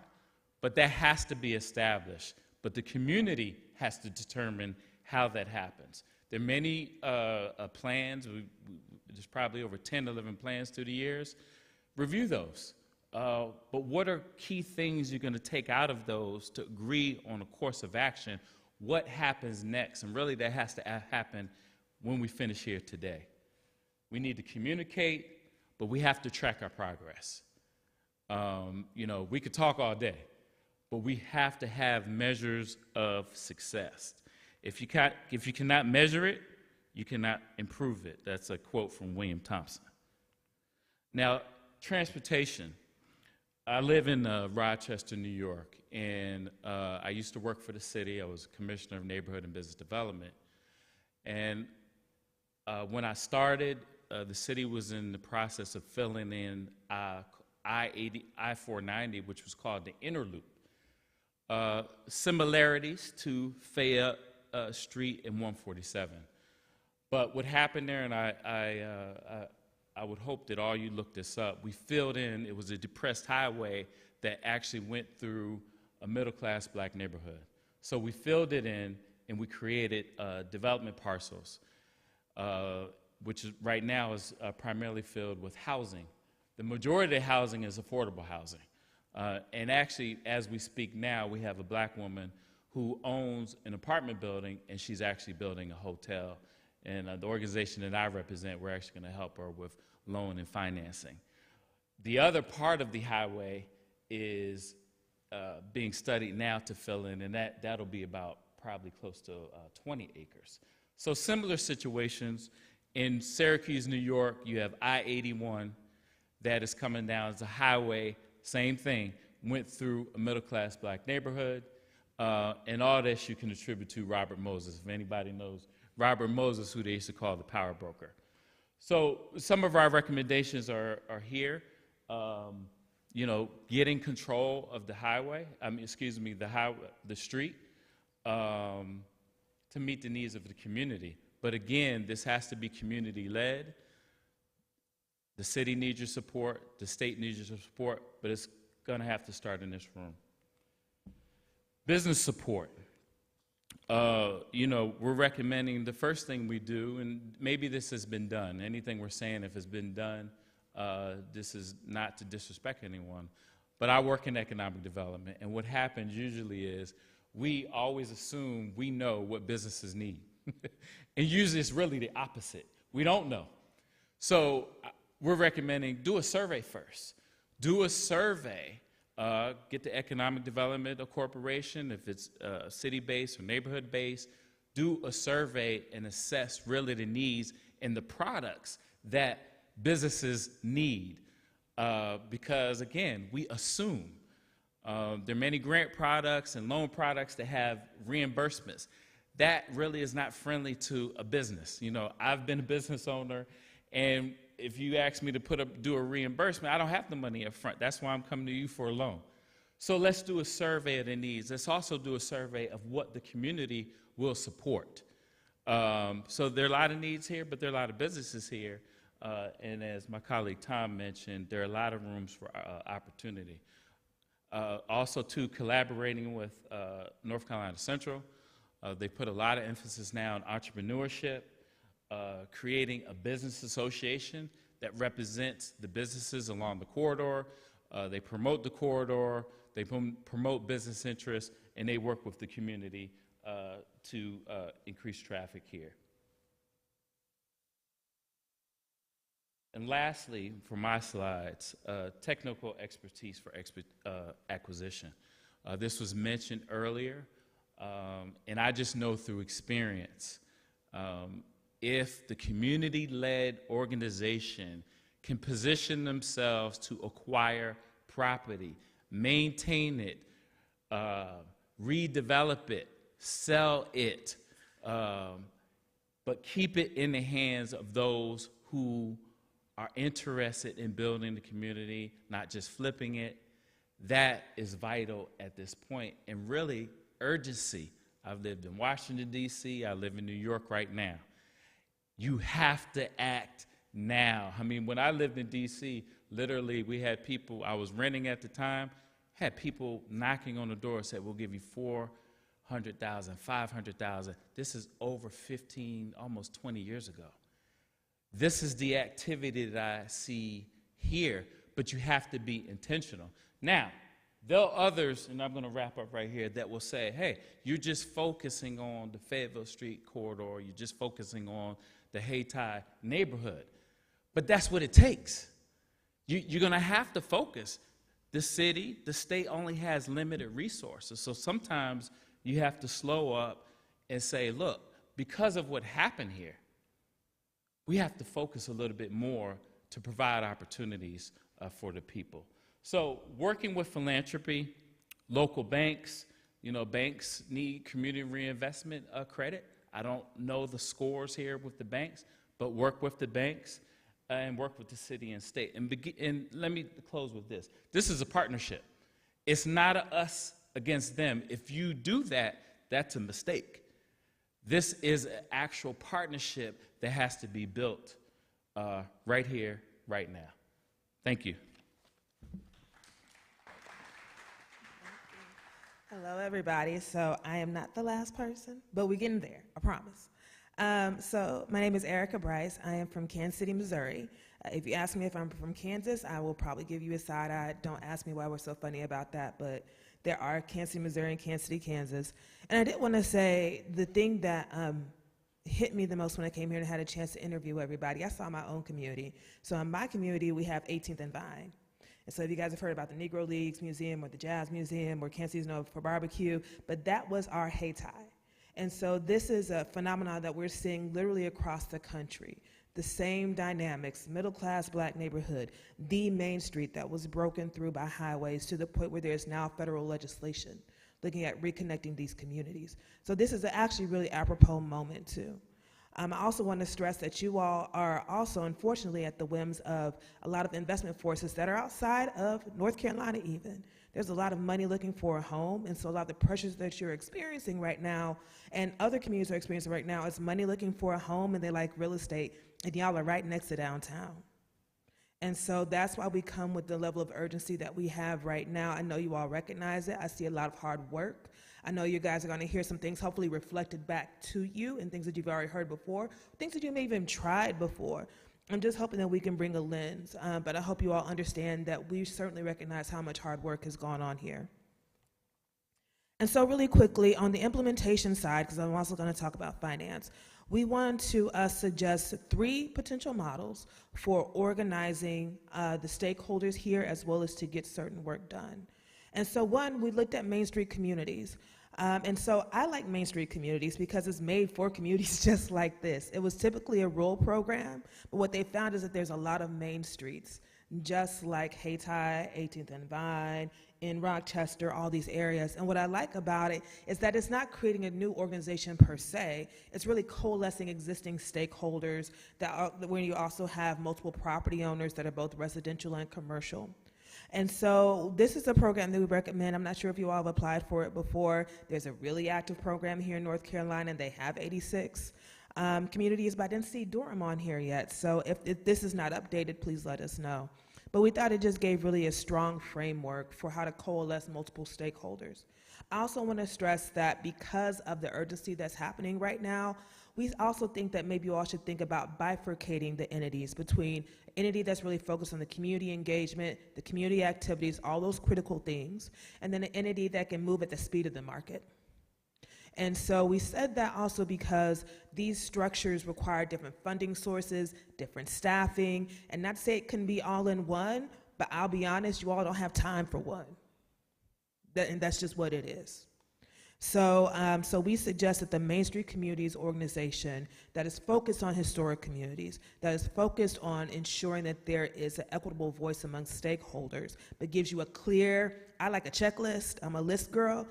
but that has to be established. But the community has to determine how that happens. There are many plans. There's probably over 10, 11 plans through the years. Review those. But what are key things you're going to take out of those to agree on a course of action? What happens next? And really that has to happen when we finish here today. We need to communicate, but we have to track our progress. We could talk all day, but we have to have measures of success. If you cannot measure it, you cannot improve it. That's a quote from William Thompson. Now, transportation. I live in Rochester, New York, and I used to work for the city. I was Commissioner of Neighborhood and Business Development. And when I started, the city was in the process of filling in I-490, which was called the Inner Loop. Similarities to Fayette Street and 147. But what happened there, and I would hope that all you look this up, we filled in, it was a depressed highway that actually went through a middle-class black neighborhood. So we filled it in, and we created development parcels, which is, right now is primarily filled with housing. The majority of the housing is affordable housing. And actually, as we speak now, we have a black woman who owns an apartment building, and she's actually building a hotel. And the organization that I represent, we're actually going to help her with loan and financing. The other part of the highway is being studied now to fill in, and that'll be about probably close to 20 acres. So similar situations. In Syracuse, New York, you have I-81 that is coming down as a highway, same thing, went through a middle-class black neighborhood, and all this you can attribute to Robert Moses. If anybody knows Robert Moses, who they used to call the power broker. So some of our recommendations are here. Getting control of the highway, the street, to meet the needs of the community. But again, this has to be community-led. The city needs your support, the state needs your support, but it's going to have to start in this room. Business support. We're recommending the first thing we do, and maybe this has been done. Anything we're saying, if it's been done, This is not to disrespect anyone, but I work in economic development, and what happens usually is we always assume we know what businesses need. And usually it's really the opposite. We don't know. So we're recommending do a survey first. Do a survey, get the economic development of corporation, if it's city-based or neighborhood-based, do a survey and assess really the needs and the products that businesses need. Because again, we assume there are many grant products and loan products that have reimbursements. That really is not friendly to a business. You know, I've been a business owner, and if you ask me to do a reimbursement, I don't have the money up front. That's why I'm coming to you for a loan. So let's do a survey of the needs. Let's also do a survey of what the community will support. So there are a lot of needs here, but there are a lot of businesses here. And as my colleague Tom mentioned, there are a lot of rooms for opportunity. Also, too, collaborating with North Carolina Central. They put a lot of emphasis now on entrepreneurship, creating a business association that represents the businesses along the corridor. They promote the corridor, they promote business interests, and they work with the community to increase traffic here. And lastly, for my slides, technical expertise for acquisition. This was mentioned earlier, and I just know through experience, if the community-led organization can position themselves to acquire property, maintain it, redevelop it, sell it, but keep it in the hands of those who are interested in building the community, not just flipping it, that is vital at this point. And really, urgency. I've lived in Washington, D.C., I live in New York right now. You have to act now. I mean, when I lived in D.C., literally we had people, I was renting at the time, had people knocking on the door and said, we'll give you $400,000, $500,000. This is over 15, almost 20 years ago. This is the activity that I see here, but you have to be intentional. Now, there are others, and I'm going to wrap up right here, that will say, hey, you're just focusing on the Fayetteville Street corridor, you're just focusing on the Hayti neighborhood. But that's what it takes. You're going to have to focus. The city, the state only has limited resources, so sometimes you have to slow up and say, look, because of what happened here, we have to focus a little bit more to provide opportunities for the people. So working with philanthropy, local banks, you know, banks need community reinvestment credit. I don't know the scores here with the banks, but work with the banks and work with the city and state. And let me close with this. This is a partnership. It's not a us against them. If you do that, that's a mistake. This is an actual partnership that has to be built right here, right now. Thank you.
Hello, everybody. So I am not the last person, but we're getting there, I promise. So my name is Erica Bryce. I am from Kansas City, Missouri. If you ask me if I'm from Kansas, I will probably give you a side eye. Don't ask me why we're so funny about that, but there are Kansas City, Missouri, and Kansas City, Kansas. And I did want to say the thing that hit me the most when I came here and had a chance to interview everybody, I saw my own community. So in my community, we have 18th and Vine. And so if you guys have heard about the Negro Leagues Museum or the Jazz Museum or Kansas City's known for barbecue, but that was our Hayti. And so this is a phenomenon that we're seeing literally across the country. The same dynamics, middle-class black neighborhood, the main street that was broken through by highways to the point where there's now federal legislation looking at reconnecting these communities. So this is actually really apropos moment too. I also want to stress that you all are also, unfortunately, at the whims of a lot of investment forces that are outside of North Carolina even. There's a lot of money looking for a home, and so a lot of the pressures that you're experiencing right now and other communities are experiencing right now is money looking for a home, and they like real estate, and y'all are right next to downtown. And so that's why we come with the level of urgency that we have right now. I know you all recognize it. I see a lot of hard work. I know you guys are going to hear some things hopefully reflected back to you and things that you've already heard before, things that you may have even tried before. I'm just hoping that we can bring a lens, but I hope you all understand that we certainly recognize how much hard work has gone on here. And so really quickly, on the implementation side, because I'm also going to talk about finance, we want to suggest 3 potential models for organizing the stakeholders here as well as to get certain work done. And so one, we looked at Main Street communities. And so I like Main Street communities because it's made for communities just like this. It was typically a rural program, but what they found is that there's a lot of main streets, just like Hayti, 18th and Vine, in Rochester, all these areas. And what I like about it is that it's not creating a new organization per se, it's really coalescing existing stakeholders where you also have multiple property owners that are both residential and commercial. And so this is a program that we recommend. I'm not sure if you all have applied for it before. There's a really active program here in North Carolina, and they have 86 communities, but I didn't see Durham on here yet. So if this is not updated, please let us know. But we thought it just gave really a strong framework for how to coalesce multiple stakeholders. I also want to stress that because of the urgency that's happening right now, we also think that maybe you all should think about bifurcating the entities between an entity that's really focused on the community engagement, the community activities, all those critical things, and then an entity that can move at the speed of the market. And so we said that also because these structures require different funding sources, different staffing, and not to say it can be all in one, but I'll be honest, you all don't have time for one. And that's just what it is. So, so we suggest that the Main Street Communities organization that is focused on historic communities, that is focused on ensuring that there is an equitable voice among stakeholders, but gives you a clear, I like a checklist, I'm a list girl,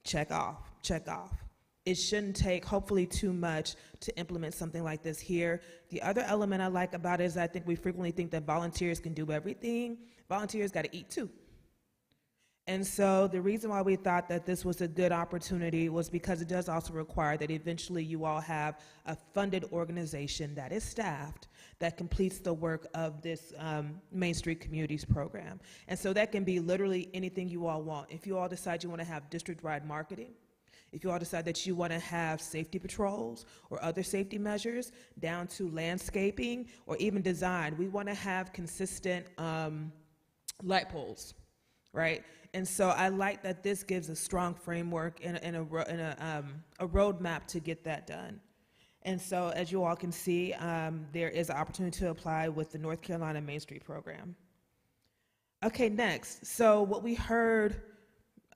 check off, check off. It shouldn't take, hopefully, too much to implement something like this here. The other element I like about it is I think we frequently think that volunteers can do everything. Volunteers got to eat too. And so the reason why we thought that this was a good opportunity was because it does also require that eventually you all have a funded organization that is staffed that completes the work of this Main Street Communities program. And so that can be literally anything you all want. If you all decide you want to have district-wide marketing, if you all decide that you want to have safety patrols or other safety measures, down to landscaping or even design, we want to have consistent light poles, right? And so I like that this gives a strong framework and a roadmap to get that done. And so as you all can see, there is an opportunity to apply with the North Carolina Main Street program. Okay, next. So what we heard,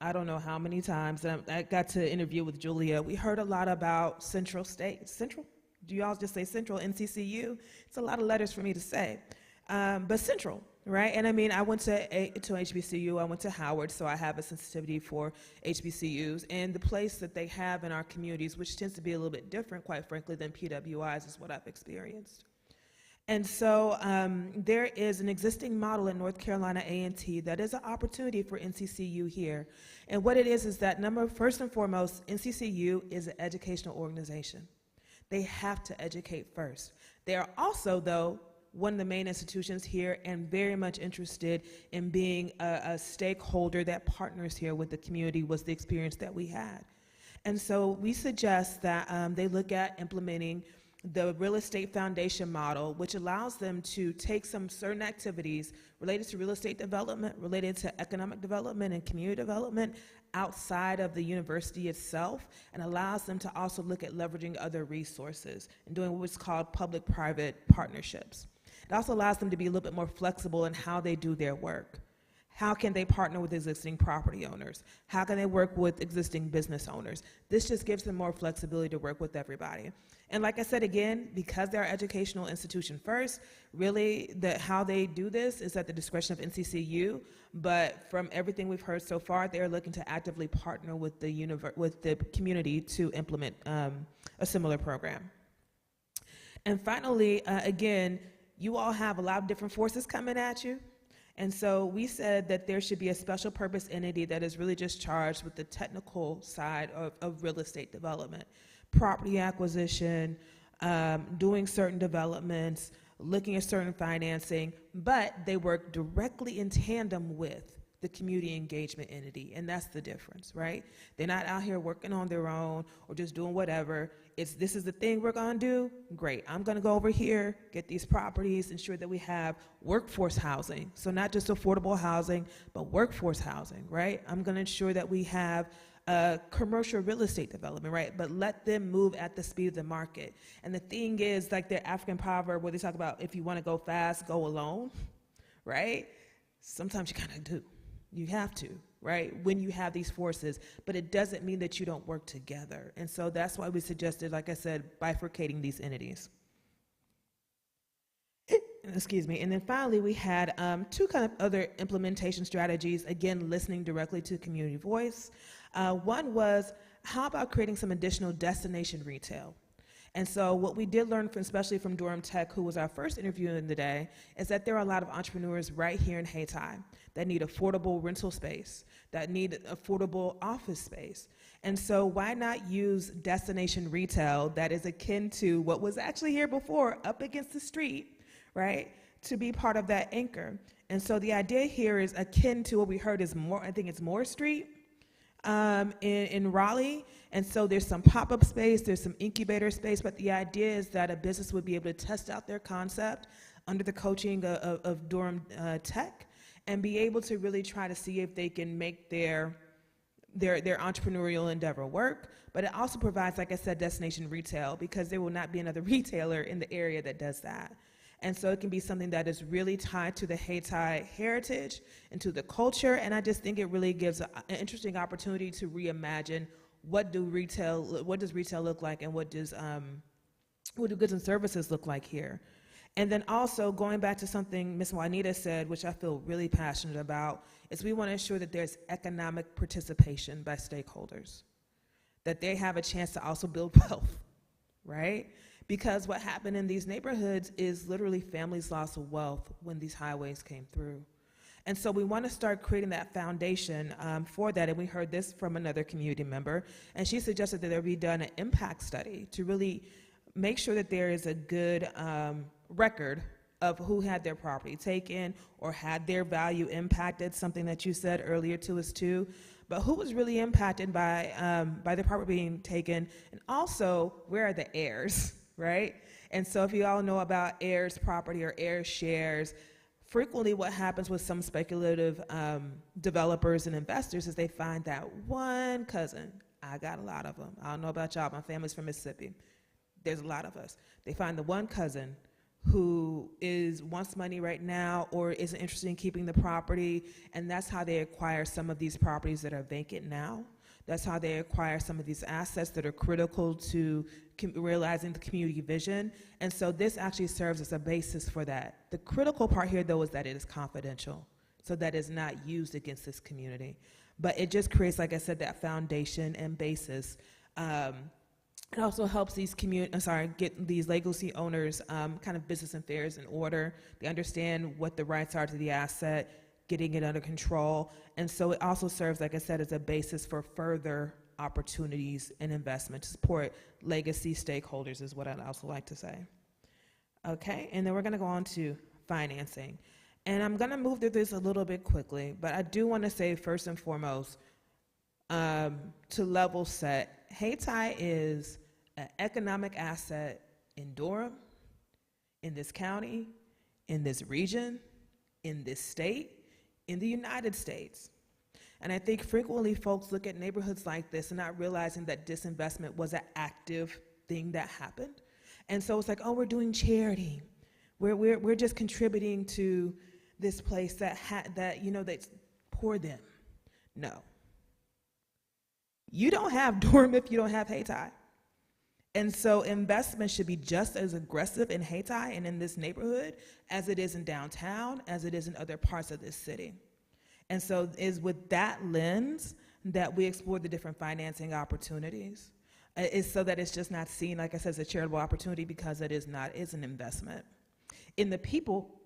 I don't know how many times, and I got to interview with Julia, we heard a lot about Central State. Central? Do you all just say Central, NCCU? It's a lot of letters for me to say. But Central, right? And I mean, I went to HBCU, I went to Howard, so I have a sensitivity for HBCUs, and the place that they have in our communities, which tends to be a little bit different, quite frankly, than PWIs, is what I've experienced. And so there is an existing model in North Carolina A&T that is an opportunity for NCCU here. And what it is that first and foremost, NCCU is an educational organization. They have to educate first. They are also, though, one of the main institutions here and very much interested in being a stakeholder that partners here with the community, was the experience that we had. And so we suggest that they look at implementing the real estate foundation model, which allows them to take some certain activities related to real estate development, related to economic development and community development outside of the university itself, and allows them to also look at leveraging other resources and doing what's called public-private partnerships. It also allows them to be a little bit more flexible in how they do their work. How can they partner with existing property owners? How can they work with existing business owners? This just gives them more flexibility to work with everybody. And like I said again, because they're an educational institution first, really how they do this is at the discretion of NCCU, but from everything we've heard so far, they're looking to actively partner with the community to implement a similar program. And finally, again, you all have a lot of different forces coming at you. And so we said that there should be a special purpose entity that is really just charged with the technical side of real estate development, property acquisition, doing certain developments, looking at certain financing, but they work directly in tandem with the community engagement entity, and that's the difference, right? They're not out here working on their own or just doing whatever. This is the thing we're gonna do, great. I'm gonna go over here, get these properties, ensure that we have workforce housing. So not just affordable housing, but workforce housing, right? I'm gonna ensure that we have commercial real estate development, right? But let them move at the speed of the market. And the thing is, like their African proverb where they talk about if you wanna go fast, go alone, right? Sometimes you kinda do. You have to, right, when you have these forces, but it doesn't mean that you don't work together. And so that's why we suggested, like I said, bifurcating these entities. Excuse me. And then finally, we had two kind of other implementation strategies, again, listening directly to community voice. One was, how about creating some additional destination retail? And so what we did learn, especially from Durham Tech, who was our first interview in the day, is that there are a lot of entrepreneurs right here in Hayti that need affordable rental space, that need affordable office space. And so why not use destination retail that is akin to what was actually here before, up against the street, right, to be part of that anchor? And so the idea here is akin to what we heard is I think it's Moore Street, in Raleigh. And so there's some pop-up space, there's some incubator space, but the idea is that a business would be able to test out their concept under the coaching of Durham Tech and be able to really try to see if they can make their entrepreneurial endeavor work. But it also provides, like I said, destination retail, because there will not be another retailer in the area that does that. And so it can be something that is really tied to the Hayti heritage and to the culture. And I just think it really gives an interesting opportunity to reimagine what does retail look like, and what do goods and services look like here. And then also going back to something Ms. Juanita said, which I feel really passionate about, is we want to ensure that there's economic participation by stakeholders, that they have a chance to also build wealth, right? Because what happened in these neighborhoods is literally families lost wealth when these highways came through. And so we want to start creating that foundation for that. And we heard this from another community member, and she suggested that there be done an impact study to really make sure that there is a good record of who had their property taken or had their value impacted, something that you said earlier to us too. But who was really impacted by the property being taken, and also where are the heirs, right? And so if you all know about heirs property or heirs shares, frequently what happens with some speculative developers and investors is they find that one cousin, I got a lot of them, I don't know about y'all, my family's from Mississippi, there's a lot of us. They find the one cousin who wants money right now or isn't interested in keeping the property, and that's how they acquire some of these properties that are vacant now. That's how they acquire some of these assets that are critical to realizing the community vision. And so this actually serves as a basis for that. The critical part here, though, is that it is confidential, so that it's not used against this community. But it just creates, like I said, that foundation and basis. It also helps these get these legacy owners kind of business affairs in order. They understand what the rights are to the asset, getting it under control. And so it also serves, like I said, as a basis for further opportunities and investment to support legacy stakeholders is what I'd also like to say. Okay, and then we're gonna go on to financing. And I'm gonna move through this a little bit quickly, but I do wanna say first and foremost, to level set, Hayti is an economic asset in Durham, in this county, in this region, in this state, in the United States. And I think frequently folks look at neighborhoods like this and not realizing that disinvestment was an active thing that happened. And so it's like, oh, we're doing charity. We're just contributing to this place that's poor them. No. You don't have Durham if you don't have Hayti. And so investment should be just as aggressive in Hayti and in this neighborhood as it is in downtown, as it is in other parts of this city. And so it's with that lens that we explore the different financing opportunities. It's so that it's just not seen, like I said, as a charitable opportunity, because it is not, it's an investment in the people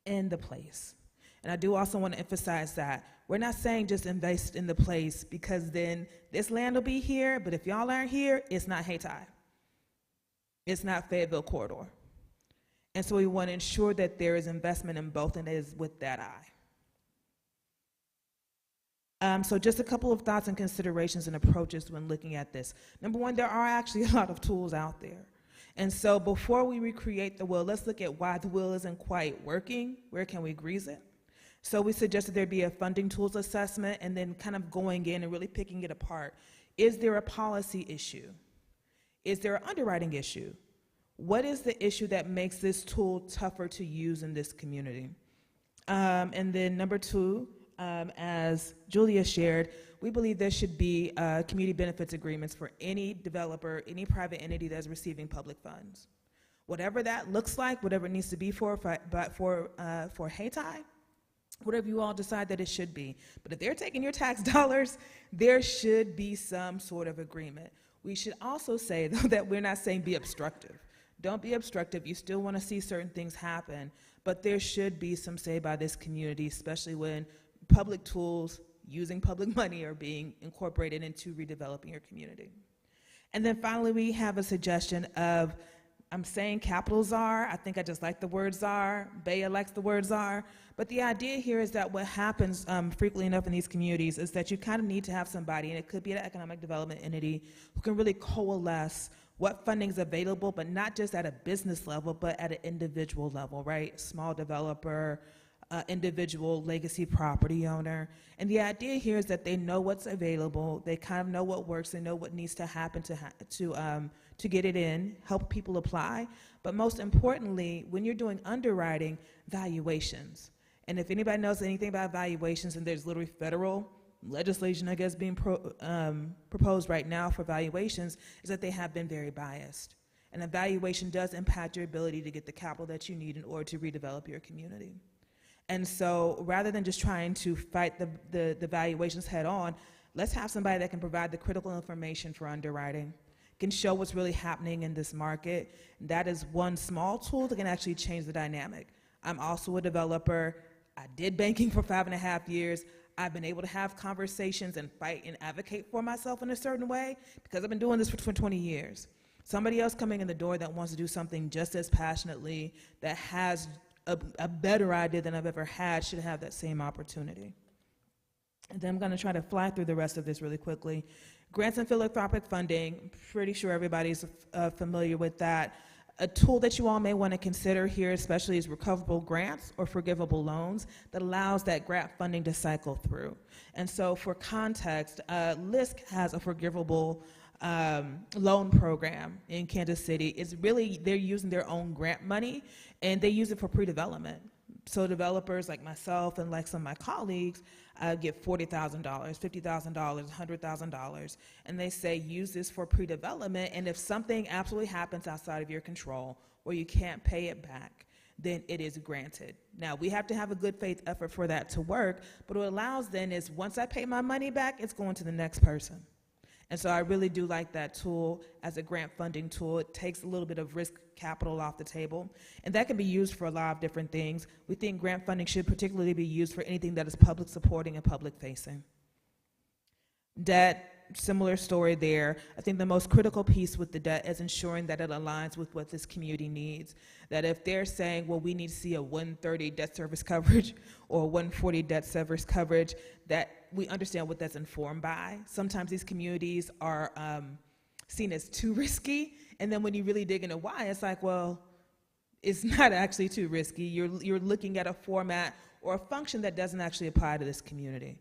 and the place. And I do also want to emphasize that we're not saying just invest in the place because then this land will be here, but if y'all aren't here, it's not Hayti. It's not Fayetteville Corridor. And so we want to ensure that there is investment in both, and it is with that eye. So just a couple of thoughts and considerations and approaches when looking at this. Number one, there are actually a lot of tools out there. And so before we recreate the wheel, let's look at why the wheel isn't quite working. Where can we grease it? So we suggested there be a funding tools assessment and then kind of going in and really picking it apart. Is there a policy issue? Is there an underwriting issue? What is the issue that makes this tool tougher to use in this community? And then number two, as Julia shared, we believe there should be community benefits agreements for any developer, any private entity that's receiving public funds. Whatever that looks like, whatever it needs to be for Hayti, whatever you all decide that it should be. But if they're taking your tax dollars, there should be some sort of agreement. We should also say, though, that we're not saying be obstructive. Don't be obstructive. You still want to see certain things happen, but there should be some say by this community, especially when public tools using public money are being incorporated into redeveloping your community. And then finally, we have a suggestion of, I'm saying capital czar. I think I just like the word czar. Bea likes the word czar. But the idea here is that what happens frequently enough in these communities is that you kind of need to have somebody, and it could be an economic development entity, who can really coalesce what funding is available, but not just at a business level, but at an individual level, right? Small developer, individual legacy property owner. And the idea here is that they know what's available, they kind of know what works, they know what needs to happen to get it in, help people apply. But most importantly, when you're doing underwriting, valuations. And if anybody knows anything about valuations, and there's literally federal legislation, I guess, being proposed right now for valuations, is that they have been very biased. And a valuation does impact your ability to get the capital that you need in order to redevelop your community. And so rather than just trying to fight the valuations head on, let's have somebody that can provide the critical information for underwriting, can show what's really happening in this market. That is one small tool that can actually change the dynamic. I'm also a developer. I did banking for 5.5 years. I've been able to have conversations and fight and advocate for myself in a certain way because I've been doing this for 20 years. Somebody else coming in the door that wants to do something just as passionately, that has a better idea than I've ever had, should have that same opportunity. And then I'm going to try to fly through the rest of this really quickly. Grants and philanthropic funding, pretty sure everybody's familiar with that. A tool that you all may want to consider here especially is recoverable grants or forgivable loans that allows that grant funding to cycle through. And so for context, LISC has a forgivable loan program in Kansas City. It's really, they're using their own grant money and they use it for pre-development. So developers like myself and like some of my colleagues get $40,000, $50,000, $100,000, and they say use this for pre-development, and if something absolutely happens outside of your control or you can't pay it back, then it is granted. Now, we have to have a good faith effort for that to work, but what it allows then is once I pay my money back, it's going to the next person. And so I really do like that tool as a grant funding tool. It takes a little bit of risk capital off the table, and that can be used for a lot of different things. We think grant funding should particularly be used for anything that is public supporting and public facing. Debt, similar story there. I think the most critical piece with the debt is ensuring that it aligns with what this community needs. That if they're saying, well, we need to see a 130 debt service coverage or 140 debt service coverage, that we understand what that's informed by. Sometimes these communities are seen as too risky, and then when you really dig into why, it's like, well, it's not actually too risky. You're looking at a format or a function that doesn't actually apply to this community.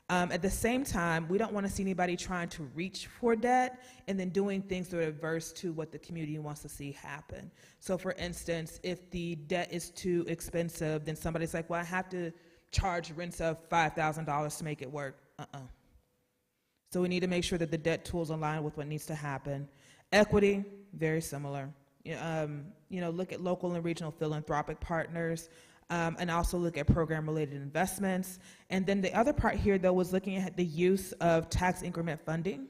At the same time, we don't want to see anybody trying to reach for debt and then doing things that are adverse to what the community wants to see happen. So for instance, if the debt is too expensive, then somebody's like, well, I have to charge rents of $5,000 to make it work. So we need to make sure that the debt tools align with what needs to happen. Equity, very similar. Look at local and regional philanthropic partners. And also look at program-related investments. And then the other part here, though, was looking at the use of tax increment funding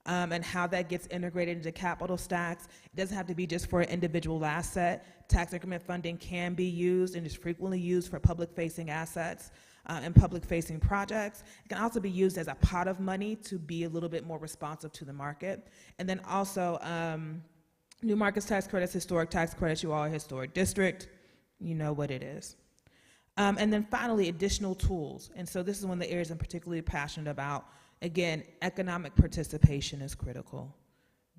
and how that gets integrated into capital stacks. It doesn't have to be just for an individual asset. Tax increment funding can be used and is frequently used for public-facing assets and public-facing projects. It can also be used as a pot of money to be a little bit more responsive to the market. And then also new markets tax credits, historic tax credits, you all are a historic district. You know what it is. And then finally, additional tools. And so this is one of the areas I'm particularly passionate about. Again, economic participation is critical.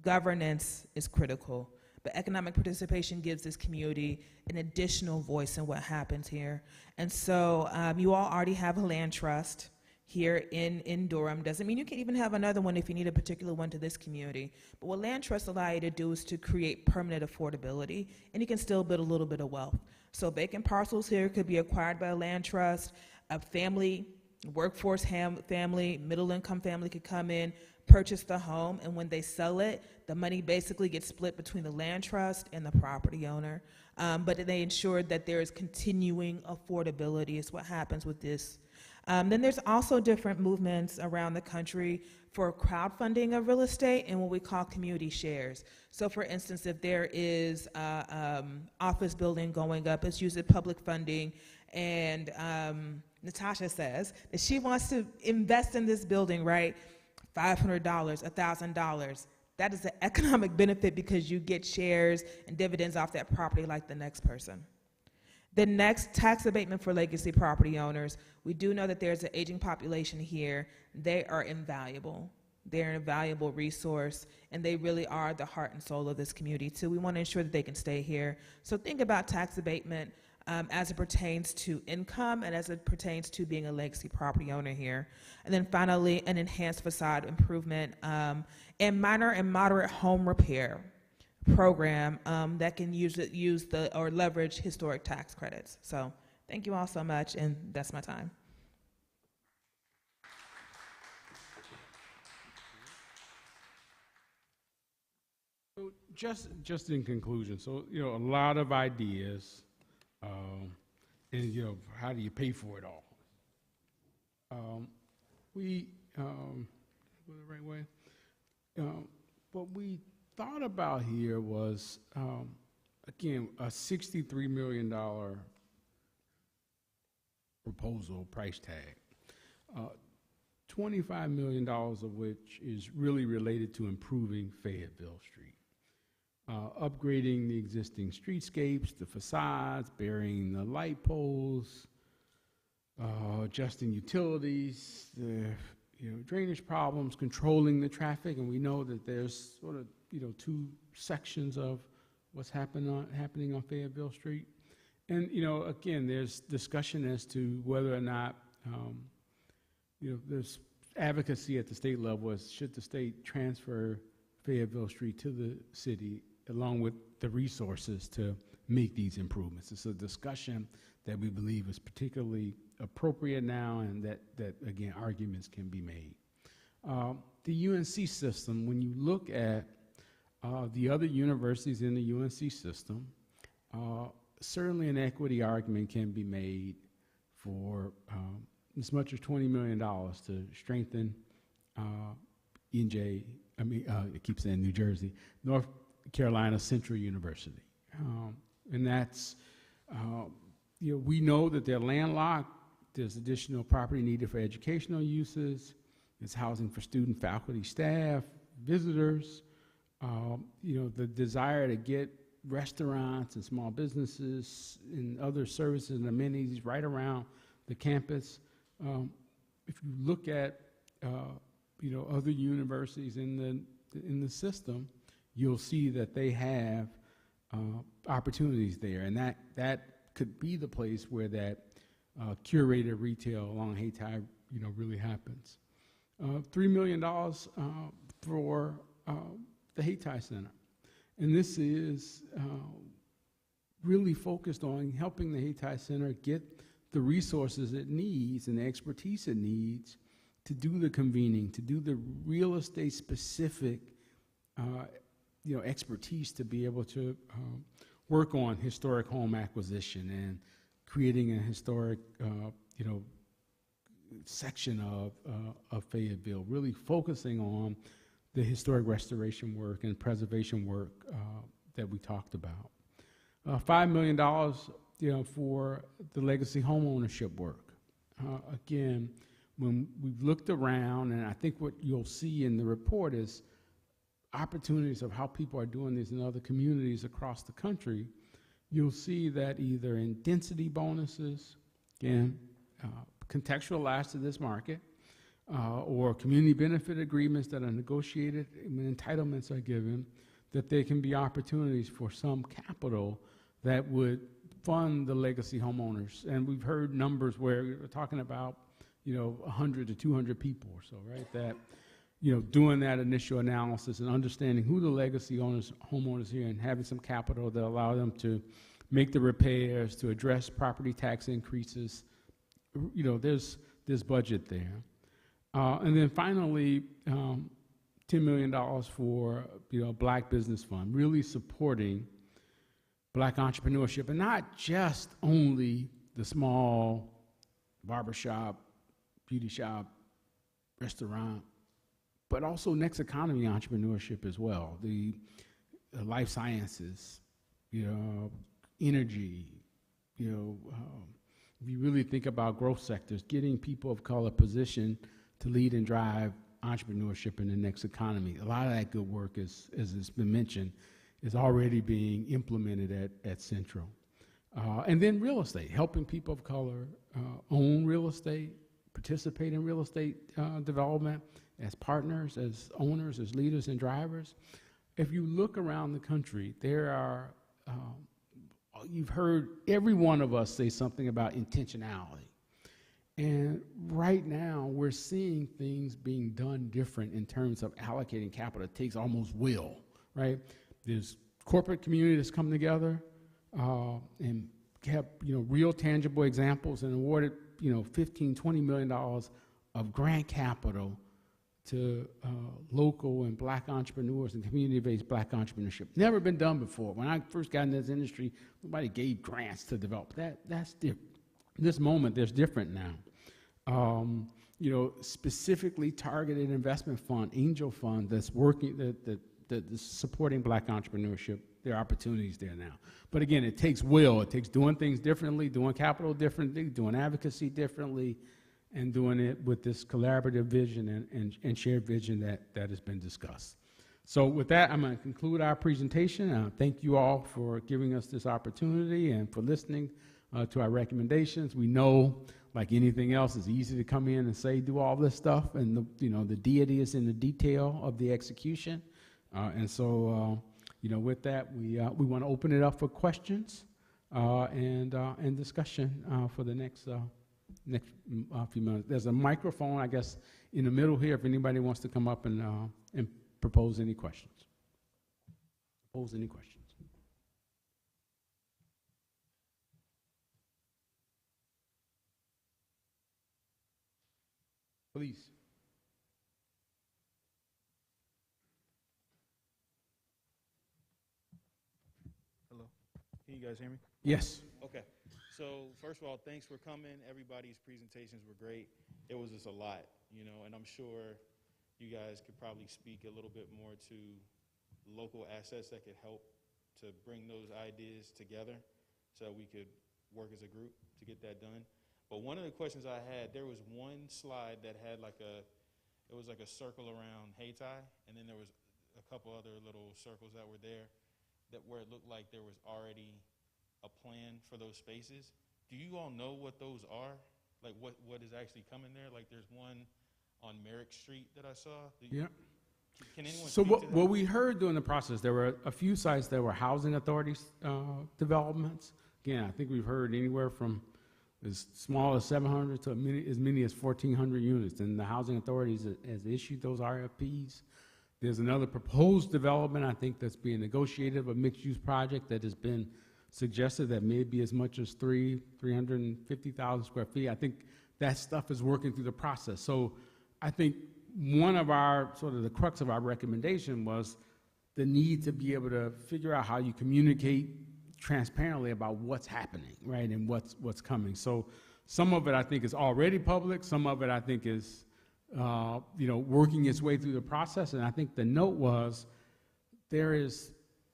Governance is critical. But economic participation gives this community an additional voice in what happens here. And so you all already have a land trust here in Durham. Doesn't mean you can even have another one if you need a particular one to this community. But what land trusts allow you to do is to create permanent affordability, and you can still build a little bit of wealth. So vacant parcels here could be acquired by a land trust. A family, workforce family, middle-income family could come in, purchase the home, and when they sell it, the money basically gets split between the land trust and the property owner. But they ensure that there is continuing affordability is what happens with this. Then there's also different movements around the country for crowdfunding of real estate and what we call community shares. So for instance, if there is an office building going up, it's usually public funding, and Natasha says that she wants to invest in this building, right? $500, $1,000. That is an economic benefit because you get shares and dividends off that property like the next person. The next, tax abatement for legacy property owners. We do know that there's an aging population here. They are invaluable. They're an invaluable resource, and they really are the heart and soul of this community too. We want to ensure that they can stay here. So think about tax abatement as it pertains to income and as it pertains to being a legacy property owner here. And then finally, an enhanced facade improvement and minor and moderate home repair program that can use the or leverage historic tax credits. So thank you all so much, and that's my time.
So just in conclusion, so a lot of ideas, and how do you pay for it all? We go the right way. What we thought about here was, again, a $63 million proposal price tag, $25 million of which is really related to improving Fayetteville Street, upgrading the existing streetscapes, the facades, burying the light poles, adjusting utilities, the drainage problems, controlling the traffic, and we know that there's sort of two sections of what's happening on Fayetteville Street. And again, there's discussion as to whether or not there's advocacy at the state level as should the state transfer Fayetteville Street to the city along with the resources to make these improvements. It's a discussion that we believe is particularly appropriate now, and that again, arguments can be made. The UNC system, when you look at the other universities in the UNC system, certainly an equity argument can be made for as much as $20 million to strengthen I keep saying New Jersey, North Carolina Central University. And that's, we know that they're landlocked. There's additional property needed for educational uses. There's housing for student, faculty, staff, visitors. The desire to get restaurants and small businesses and other services and amenities right around the campus. If you look at other universities in the system, you'll see that they have opportunities there, and that could be the place where that curated retail along Hayti, really happens. $3 million for the Hayti Center, and this is really focused on helping the Hayti Center get the resources it needs and the expertise it needs to do the convening, to do the real estate specific expertise to be able to work on historic home acquisition and creating a historic section of Fayetteville, really focusing on the historic restoration work and preservation work that we talked about. $5 million for the legacy home ownership work. Again, when we've looked around, and I think what you'll see in the report is opportunities of how people are doing this in other communities across the country, you'll see that either in density bonuses again, contextualized to this market, or community benefit agreements that are negotiated when entitlements are given, that there can be opportunities for some capital that would fund the legacy homeowners. And we've heard numbers where we're talking about, 100 to 200 people or so, right? That, doing that initial analysis and understanding who the legacy homeowners here, and having some capital that allow them to make the repairs, to address property tax increases. There's budget there. And then finally, $10 million for, Black Business Fund, really supporting Black entrepreneurship, and not just only the small barbershop, beauty shop, restaurant, but also next economy entrepreneurship as well. The life sciences, energy, if you really think about growth sectors, getting people of color positioned to lead and drive entrepreneurship in the next economy. A lot of that good work, as it's been mentioned, is already being implemented at Central. And then real estate, helping people of color own real estate, participate in real estate development as partners, as owners, as leaders and drivers. If you look around the country, there are, you've heard every one of us say something about intentionality. And right now, we're seeing things being done different in terms of allocating capital. It takes almost will, right? There's corporate community that's come together and kept, real tangible examples and awarded, $15, $20 million of grant capital to local and Black entrepreneurs and community-based Black entrepreneurship. Never been done before. When I first got in this industry, nobody gave grants to develop. That's different. This moment, there's different now. Specifically targeted investment fund, angel fund that's working, that is supporting Black entrepreneurship. There are opportunities there now. But again, it takes will. It takes doing things differently, doing capital differently, doing advocacy differently, and doing it with this collaborative vision and shared vision that has been discussed. So with that, I'm going to conclude our presentation. Thank you all for giving us this opportunity and for listening to our recommendations. We know, like anything else, it's easy to come in and say, do all this stuff, and the deity is in the detail of the execution. With that, we want to open it up for questions and discussion for the next few minutes. There's a microphone, I guess, in the middle here if anybody wants to come up and propose any questions. Pose any questions. Please.
Hello. Can you guys hear me?
Yes.
Okay. So first of all, thanks for coming. Everybody's presentations were great. It was just a lot, and I'm sure you guys could probably speak a little bit more to local assets that could help to bring those ideas together so we could work as a group to get that done. But one of the questions I had, there was one slide that had it was like a circle around Hayti, and then there was a couple other little circles that were there where it looked like there was already a plan for those spaces. Do you all know what those are? Like what is actually coming there? Like there's one on Merrick Street that I saw.
Yeah.
Can anyone
So
speak to that?
what we heard during the process, there were a few sites that were housing authorities developments. Again, I think we've heard anywhere from as small as 700 to as many as 1,400 units, and the housing authorities has issued those RFPs. There's another proposed development, I think, that's being negotiated, a mixed-use project that has been suggested that may be as much as 350,000 square feet. I think that stuff is working through the process. So I think one of our, sort of the crux of our recommendation was the need to be able to figure out how you communicate transparently about what's happening, right, and what's coming. So some of it I think is already public, some of it I think is working its way through the process, and I think the note was there is,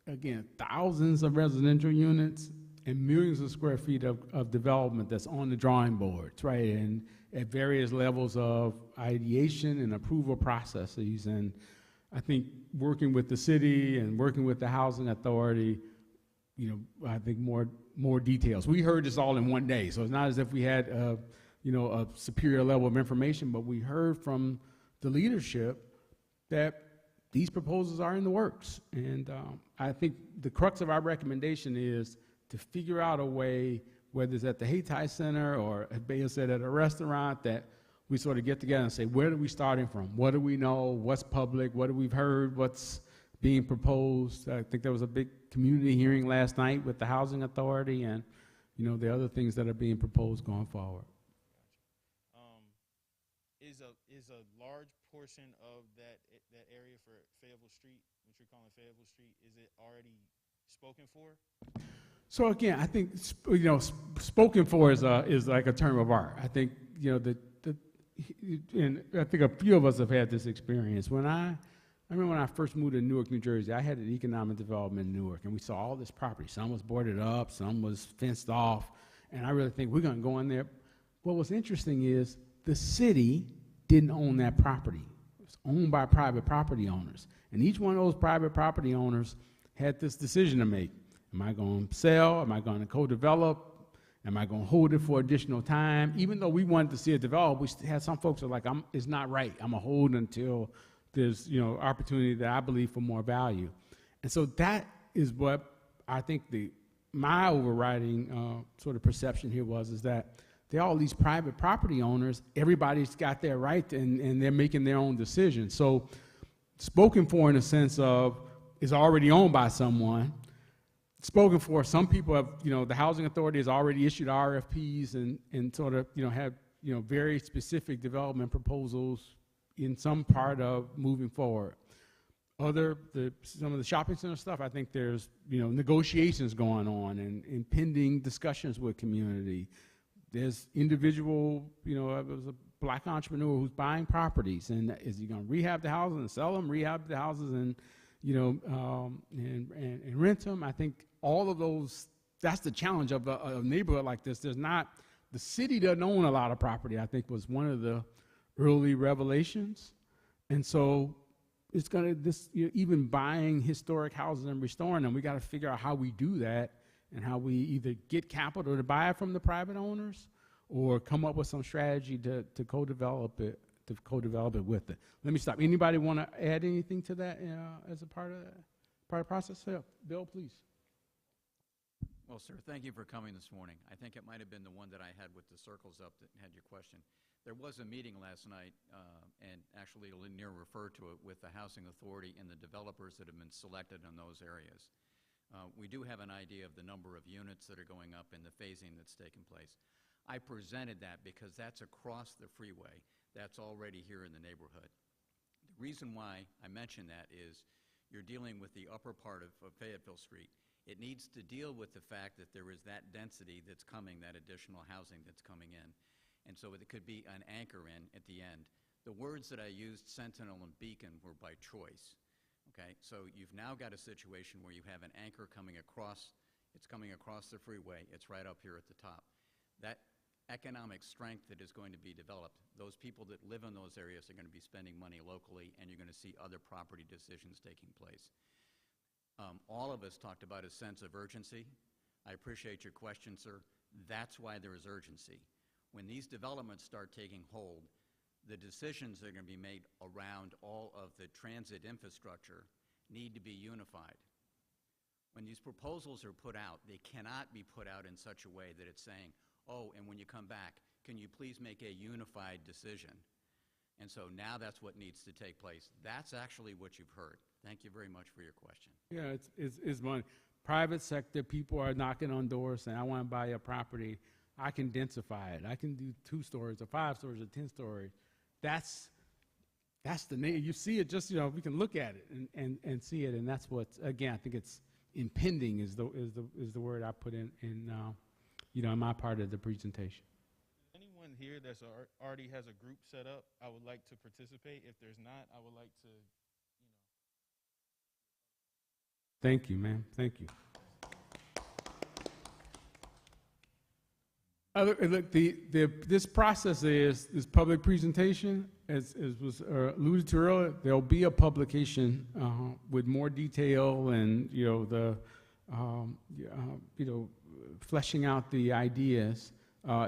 again, thousands of residential units and millions of square feet of development that's on the drawing boards, right, and at various levels of ideation and approval processes. And I think working with the city and working with the housing authority, I think more details. We heard this all in one day, so it's not as if we had a superior level of information, but we heard from the leadership that these proposals are in the works. And I think the crux of our recommendation is to figure out a way, whether it's at the Hayti Center or, as Bea said, at a restaurant, that we sort of get together and say, where are we starting from? What do we know? What's public? What have we heard? What's being proposed? I think there was a big community hearing last night with the Housing Authority and, the other things that are being proposed going forward.
Is a large portion of that area for Fayetteville Street, what you're calling Fayetteville Street, is it already spoken for?
So again, I think spoken for is like a term of art. I think and I think a few of us have had this experience. I remember when I first moved to Newark, New Jersey, I had an economic development in Newark, and we saw all this property. Some was boarded up, some was fenced off, and I really think we're going to go in there. What was interesting is the city didn't own that property. It was owned by private property owners. And each one of those private property owners had this decision to make. Am I going to sell? Am I going to co-develop? Am I going to hold it for additional time? Even though we wanted to see it develop, we had some folks who are like, it's not right. I'm going to hold until there's opportunity that I believe for more value. And so that is what I think my overriding sort of perception here is that they're all these private property owners. Everybody's got their right, and they're making their own decisions. So spoken for in a sense of is already owned by someone. Spoken for, some people have, the Housing Authority has already issued RFPs and sort of, have, very specific development proposals in some part of moving forward. Some of the shopping center stuff, I think there's, negotiations going on and pending discussions with community. There's individual, there's a black entrepreneur who's buying properties, and is he going to rehab the houses and sell them, rehab the houses and rent them? I think all of those, that's the challenge of a neighborhood like this. The city doesn't own a lot of property, I think was one of the early revelations. And so it's going to, even buying historic houses and restoring them, we got to figure out how we do that and how we either get capital to buy it from the private owners or come up with some strategy to co-develop it with it. Let me stop. Anybody want to add anything to that as a part of the process? Yeah. Bill, please.
Well, sir, thank you for coming this morning. I think it might have been the one that I had with the circles up that had your question. There was a meeting last night, and actually Lanier referred to it, with the Housing Authority and the developers that have been selected in those areas. We do have an idea of the number of units that are going up and the phasing that's taken place. I presented that because that's across the freeway. That's already here in the neighborhood. The reason why I mention that is you're dealing with the upper part of Fayetteville Street. It needs to deal with the fact that there is that density that's coming, that additional housing that's coming in. And so it could be an anchor in at the end. The words that I used, Sentinel and Beacon, were by choice. Okay, so you've now got a situation where you have an anchor coming across, it's coming across the freeway, it's right up here at the top. That economic strength that is going to be developed, those people that live in those areas are going to be spending money locally, and you're going to see other property decisions taking place. All of us talked about a sense of urgency. I appreciate your question, sir. That's why there is urgency. When these developments start taking hold, the decisions that are going to be made around all of the transit infrastructure need to be unified. When these proposals are put out, they cannot be put out in such a way that it's saying, oh, and when you come back, can you please make a unified decision? And so now that's what needs to take place. That's actually what you've heard. Thank you very much for your question.
Yeah, it's money. Private sector people are knocking on doors saying, I want to buy a property. I can densify it. I can do 2 stories or 5 stories or 10 stories. That's the name. You see it just, we can look at it and see it. And that's what, again, I think it's impending is the word I put in my part of the presentation.
Anyone here that's already has a group set up, I would like to participate. If there's not, I would like to,
Thank you, ma'am. Thank you. Look, this process is this public presentation, as was alluded to earlier. There'll be a publication with more detail and the fleshing out the ideas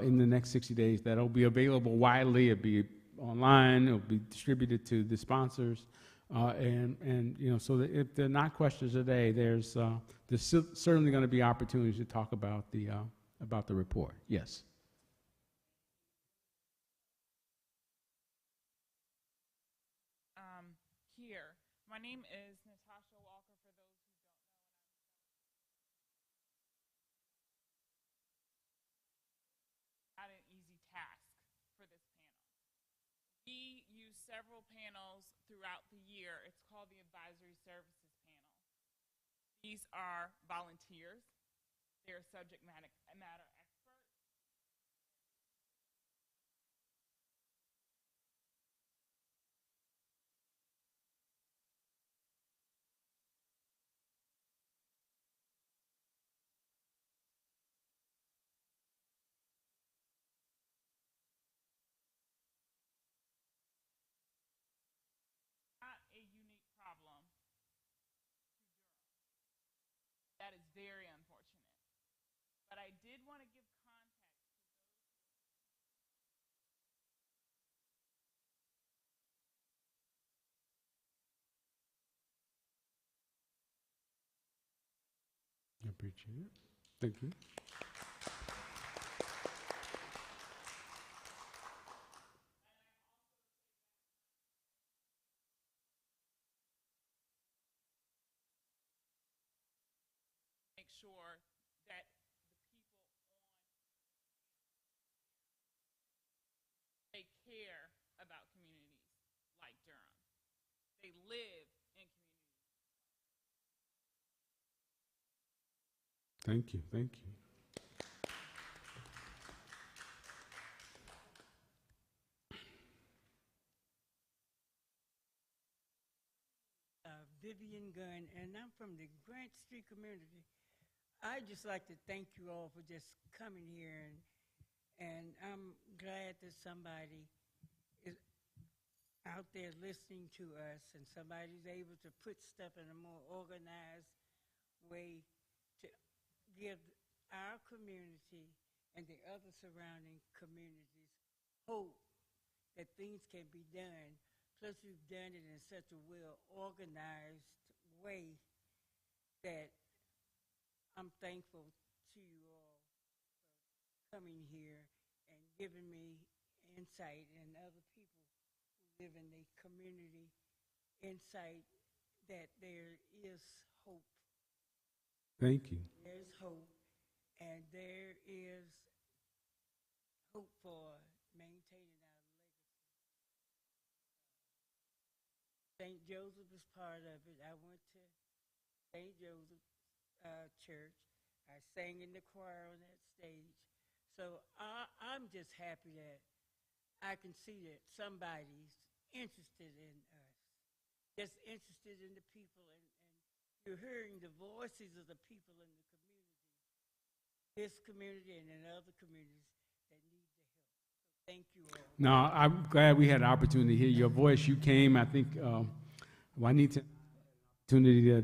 in the next 60 days. That'll be available widely. It'll be online. It'll be distributed to the sponsors, so that if they're not questions today, there's certainly going to be opportunities to talk about the report. Yes.
Here, my name is Natasha Walker. For those who don't know, not an easy task for this panel. We use several panels throughout the year. It's called the Advisory Services Panel. These are volunteers. They're subject matter experts. Not a unique problem to Durham. That is very unfortunate. But I did want to give context to those.
I appreciate it. Thank you.
Make sure that the people they care about communities like Durham. They live in communities.
Thank you. Thank you.
Vivian Gunn, and I'm from the Grant Street community. I'd just like to thank you all for just coming here, and I'm glad that somebody is out there listening to us, and somebody's able to put stuff in a more organized way to give our community and the other surrounding communities hope that things can be done. Plus, you've done it in such a well-organized way that I'm thankful to you all for coming here and giving me insight, and other people who live in the community insight that there is hope.
Thank you.
There's hope, and there is hope for maintaining our St. Joseph is part of it. I went to St. Joseph Church. I sang in the choir on that stage. So I'm just happy that I can see that somebody's interested in us, just interested in the people, and you're hearing the voices of the people in the community, this community and in other communities that need the help. So thank you all.
No, I'm glad we had an opportunity to hear your voice. You came, I think, I need to opportunity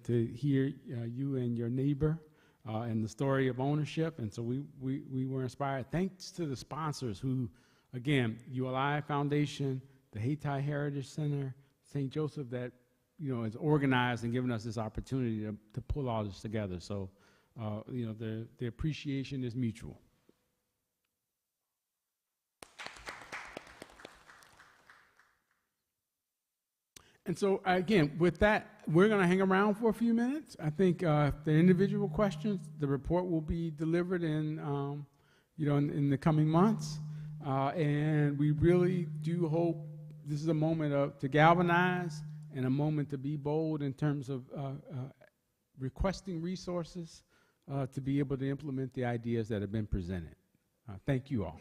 to hear you and your neighbor and the story of ownership, and so we were inspired. Thanks to the sponsors who, again, ULI Foundation, the Hayti Heritage Center, St. Joseph, that is organized and given us this opportunity to pull all this together. So, the appreciation is mutual. And so, again, with that, we're going to hang around for a few minutes. I think if there are individual questions, the report will be delivered in the coming months. And we really do hope this is a moment to galvanize and a moment to be bold in terms of requesting resources to be able to implement the ideas that have been presented. Thank you all.